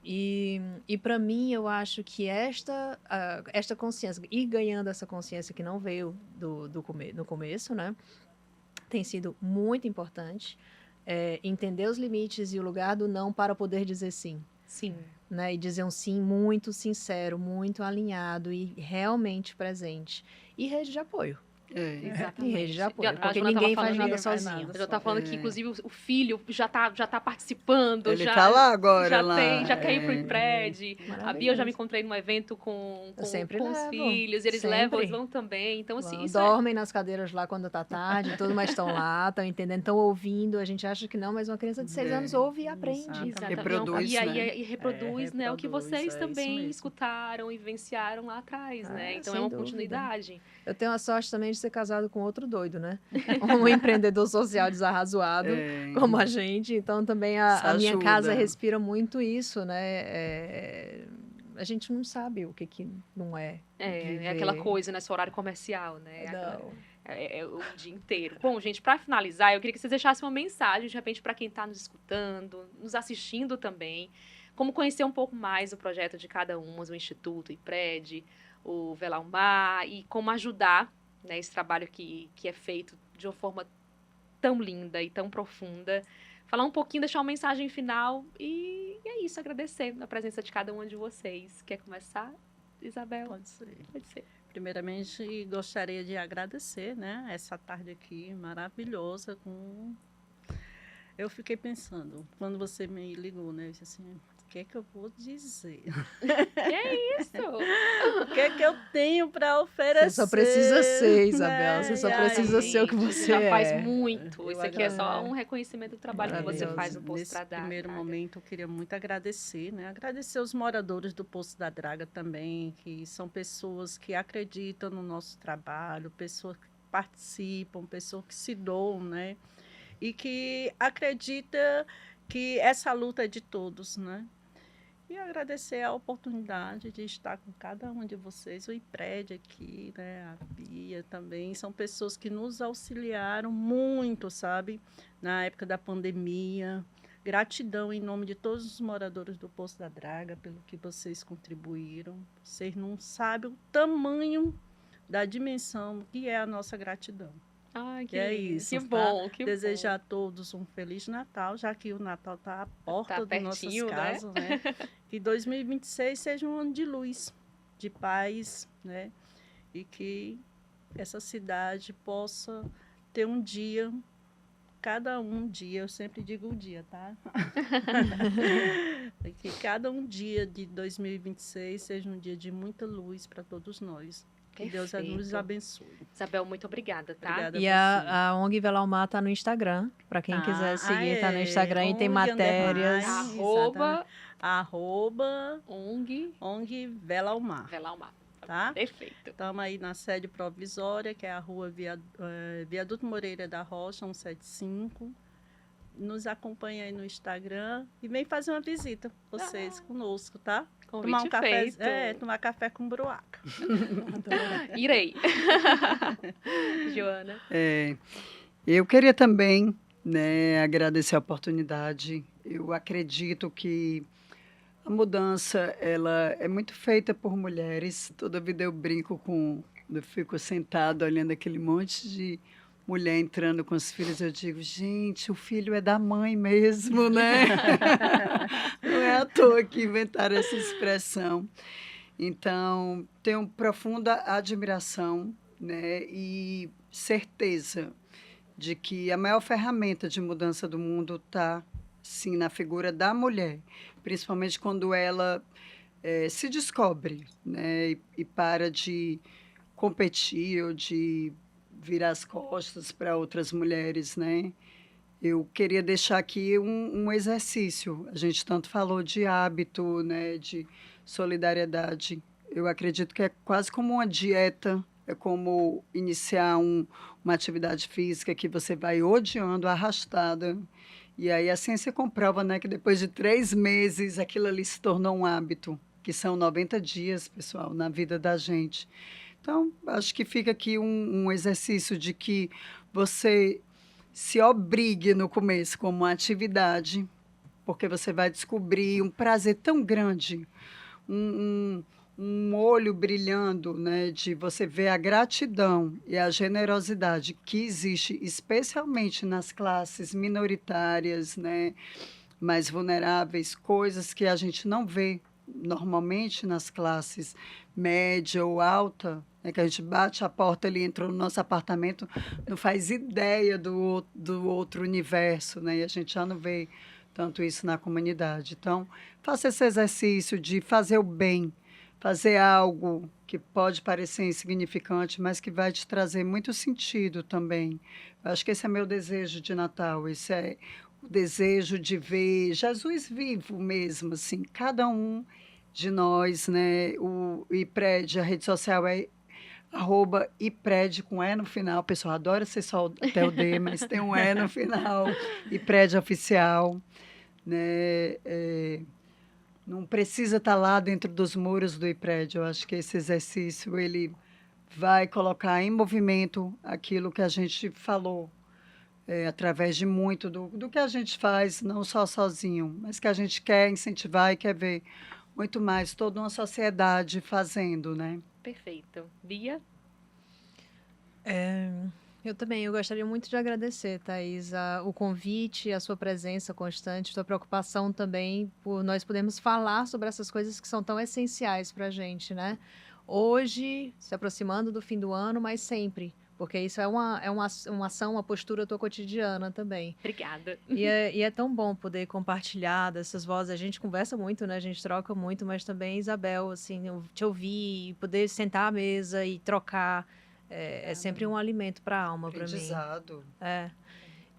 E para mim, eu acho que esta consciência, ir ganhando essa consciência que não veio no começo, né? Tem sido muito importante. Entender os limites e o lugar do não para poder dizer sim. Sim. Né? E dizer um sim muito sincero, muito alinhado e realmente presente. E rede de apoio. E Exatamente. rede de apoio. A Porque Jona tava ninguém faz falando nada isso. sozinho. Eu já tava falando que, inclusive, o filho já tá participando. Ele já tá lá agora, já lá. já quer ir pro IPRED. A Bia eu já me Maravilhoso. encontrei num evento com Eu sempre os levo. filhos. Eles Sempre. vão também. Então, assim, isso Dormem nas cadeiras lá quando tá tarde, tudo, mas estão lá, estão entendendo, estão ouvindo. A gente acha que não, mas uma criança de 6 anos ouve e aprende. Exatamente. Reproduz, E aí né? e reproduz, né, o que vocês isso também mesmo. escutaram e vivenciaram lá atrás, né? Então é sem uma dúvida. continuidade. Eu tenho a sorte também de ser casado com outro doido, né? Um empreendedor social desarrazoado, como a gente. Então também a minha ajuda. casa respira muito isso, né? A gente não sabe o que não é. É aquela coisa, né? Seu horário comercial, né? Não. É o dia inteiro. Bom, gente, para finalizar, eu queria que vocês deixassem uma mensagem, de repente, para quem está nos escutando, nos assistindo também, como conhecer um pouco mais o projeto de cada um, o Instituto, o IPRED, o Velar o Mar, e como ajudar, né, esse trabalho que é feito de uma forma tão linda e tão profunda. Falar um pouquinho, deixar uma mensagem final e é isso, agradecer a presença de cada uma de vocês. Quer começar, Isabel? Pode ser. Pode ser. Primeiramente, gostaria de agradecer, né, essa tarde aqui maravilhosa Eu fiquei pensando, quando você me ligou, né, eu disse assim, o que é que eu vou dizer? É isso! O que é que eu tenho para oferecer? Você só precisa ser, Isabel. Você só E precisa aí, ser o que você já é. faz muito. Eu Isso aqui é só agradeço. um reconhecimento do trabalho que você Maravilhoso. faz no Poço Nesse da Draga. primeiro momento, eu queria muito agradecer, né? Agradecer os moradores do Poço da Draga também, que são pessoas que acreditam no nosso trabalho, pessoas que participam, pessoas que se doam, né? E que acreditam que essa luta é de todos, né? E agradecer a oportunidade de estar com cada um de vocês, o IPRED aqui, né? A Bia também, são pessoas que nos auxiliaram muito, sabe? Na época da pandemia. Gratidão em nome de todos os moradores do Poço da Draga pelo que vocês contribuíram. Vocês não sabem o tamanho da dimensão que é a nossa gratidão. Ai, que É isso. Que bom, que Desejar a todos um Feliz Natal, já que o Natal está à porta das nossas pertinho, casas, né? Que 2026 seja um ano de luz, de paz, né? E que essa cidade possa ter um dia cada um dia, eu sempre digo o dia, tá? Que cada um dia de 2026 seja um dia de muita luz para todos nós. Que Deus nos Perfeito. abençoe. Isabel, muito obrigada, tá? Obrigada. E a ONG Velalmar tá no Instagram, para quem quiser seguir, tá no Instagram e tem ONG matérias. underline, Arroba ONG Velalmar, Velalmar. tá? Perfeito. Estamos aí na sede provisória, que é a rua Viaduto Moreira da Rocha, 175. Nos acompanha aí no Instagram e vem fazer uma visita, vocês, conosco, tá? Tomar Convite um café, feito. tomar café com bruaca. Irei. Joana. Eu queria também, né, agradecer a oportunidade. Eu acredito que a mudança ela é muito feita por mulheres. Toda vida eu brinco eu fico sentada olhando aquele monte de mulher entrando com os filhos, eu digo, gente, o filho é da mãe mesmo, né? Não é à toa que inventaram essa expressão. Então, tenho profunda admiração, né, e certeza de que a maior ferramenta de mudança do mundo está, sim, na figura da mulher, principalmente quando ela se descobre, né, e para de competir ou de virar as costas para outras mulheres, né? Eu queria deixar aqui um exercício. A gente tanto falou de hábito, né, de solidariedade. Eu acredito que é quase como uma dieta, é como iniciar uma atividade física que você vai odiando, arrastada. E aí a ciência comprova, né, que depois de 3 meses aquilo ali se tornou um hábito, que são 90 dias, pessoal, na vida da gente. Então, acho que fica aqui um exercício de que você se obrigue no começo como uma atividade, porque você vai descobrir um prazer tão grande, um olho brilhando, né, de você ver a gratidão e a generosidade que existe, especialmente nas classes minoritárias, né, mais vulneráveis, coisas que a gente não vê normalmente nas classes média ou alta, né, que a gente bate a porta ali, entrou no nosso apartamento, não faz ideia do outro universo, né, e a gente já não vê tanto isso na comunidade. Então, faça esse exercício de fazer o bem, fazer algo que pode parecer insignificante, mas que vai te trazer muito sentido também. Eu acho que esse é meu desejo de Natal, esse é o desejo de ver Jesus vivo mesmo, assim, cada um de nós, né? O IPRED, a rede social é @IPRED com E no final. O pessoal adora ser só até o D, mas tem um E no final. IPRED oficial, né? Não precisa estar lá dentro dos muros do IPRED. Eu acho que esse exercício ele vai colocar em movimento aquilo que a gente falou, através de muito do que a gente faz, não só sozinho, mas que a gente quer incentivar e quer ver muito mais toda uma sociedade fazendo, né? Perfeito. Bia? Eu também, eu gostaria muito de agradecer, Thaís, o convite, a sua presença constante, sua preocupação também por nós podermos falar sobre essas coisas que são tão essenciais para a gente, né? Hoje, se aproximando do fim do ano, mas sempre, porque isso é uma ação, uma postura tua cotidiana também. Obrigada. E é tão bom poder compartilhar dessas vozes. A gente conversa muito, né? A gente troca muito, mas também, Isabel, assim, te ouvir, poder sentar à mesa e trocar, é sempre um alimento para a alma, para mim. Aprendizado.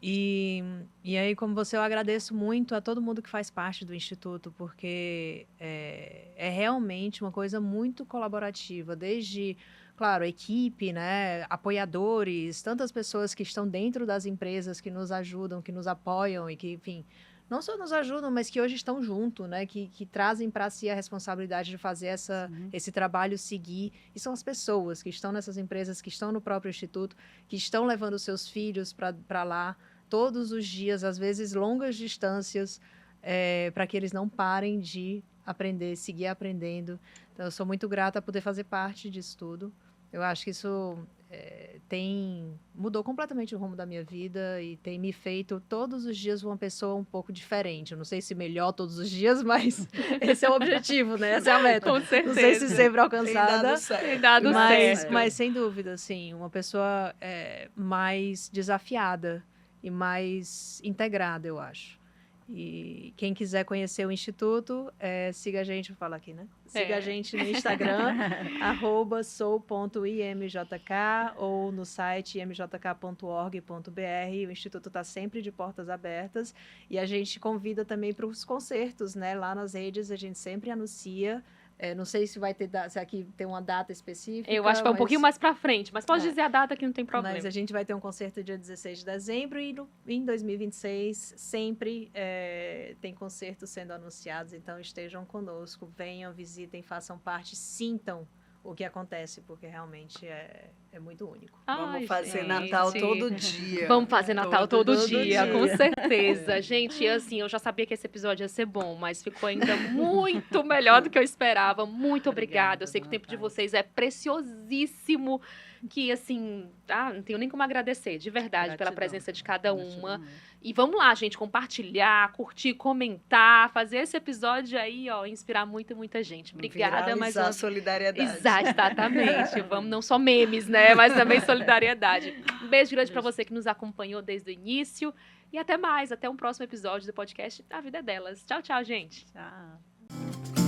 E aí, como você, eu agradeço muito a todo mundo que faz parte do Instituto, porque é realmente uma coisa muito colaborativa, desde, claro, a equipe, né, apoiadores, tantas pessoas que estão dentro das empresas que nos ajudam, que nos apoiam e que, enfim, não só nos ajudam, mas que hoje estão junto, né, que trazem para si a responsabilidade de fazer esse trabalho seguir. E são as pessoas que estão nessas empresas, que estão no próprio Instituto, que estão levando seus filhos para lá todos os dias, às vezes longas distâncias, para que eles não parem de aprender, seguir aprendendo. Então, eu sou muito grata a poder fazer parte disso tudo. Eu acho que isso mudou completamente o rumo da minha vida e tem me feito todos os dias uma pessoa um pouco diferente. Eu não sei se melhor todos os dias, mas esse é o objetivo, né? Essa é a meta. Com certeza. Não sei se sempre alcançada. Tem dado Mas, certo. mas sem dúvida, assim, uma pessoa mais desafiada e mais integrada, eu aacho. E quem quiser conhecer o Instituto, siga a gente, vou falar aqui, né? Siga a gente no Instagram, @sou.imjk, ou no site imjk.org.br. O Instituto está sempre de portas abertas e a gente convida também para os concertos, né? Lá nas redes a gente sempre anuncia. Não sei se vai ter se aqui tem uma data específica. Eu acho que é um pouquinho mais pra frente, mas pode dizer a data que não tem problema. Mas a gente vai ter um concerto dia 16 de dezembro e em 2026 sempre tem concertos sendo anunciados, então estejam conosco, venham, visitem, façam parte, sintam o que acontece, porque realmente é muito único. Vamos fazer gente. Natal todo dia. Vamos fazer Natal todo dia, com dia. certeza. Gente, assim, eu já sabia que esse episódio ia ser bom, mas ficou ainda muito melhor do que eu esperava. Muito obrigada. Eu sei que o tempo de vocês é preciosíssimo, que assim, não tenho nem como agradecer, de verdade, pela Gratidão. presença de cada uma. Gratidão. E vamos lá, gente, compartilhar, curtir, comentar, fazer esse episódio aí, ó, inspirar muita gente. Obrigada, mas Viralizar a solidariedade. Exatamente. Vamos não só memes, né, mas também solidariedade. Um beijo grande para você que nos acompanhou desde o início e até mais, até um próximo episódio do podcast A Vida é Delas. Tchau, tchau, gente. Tchau.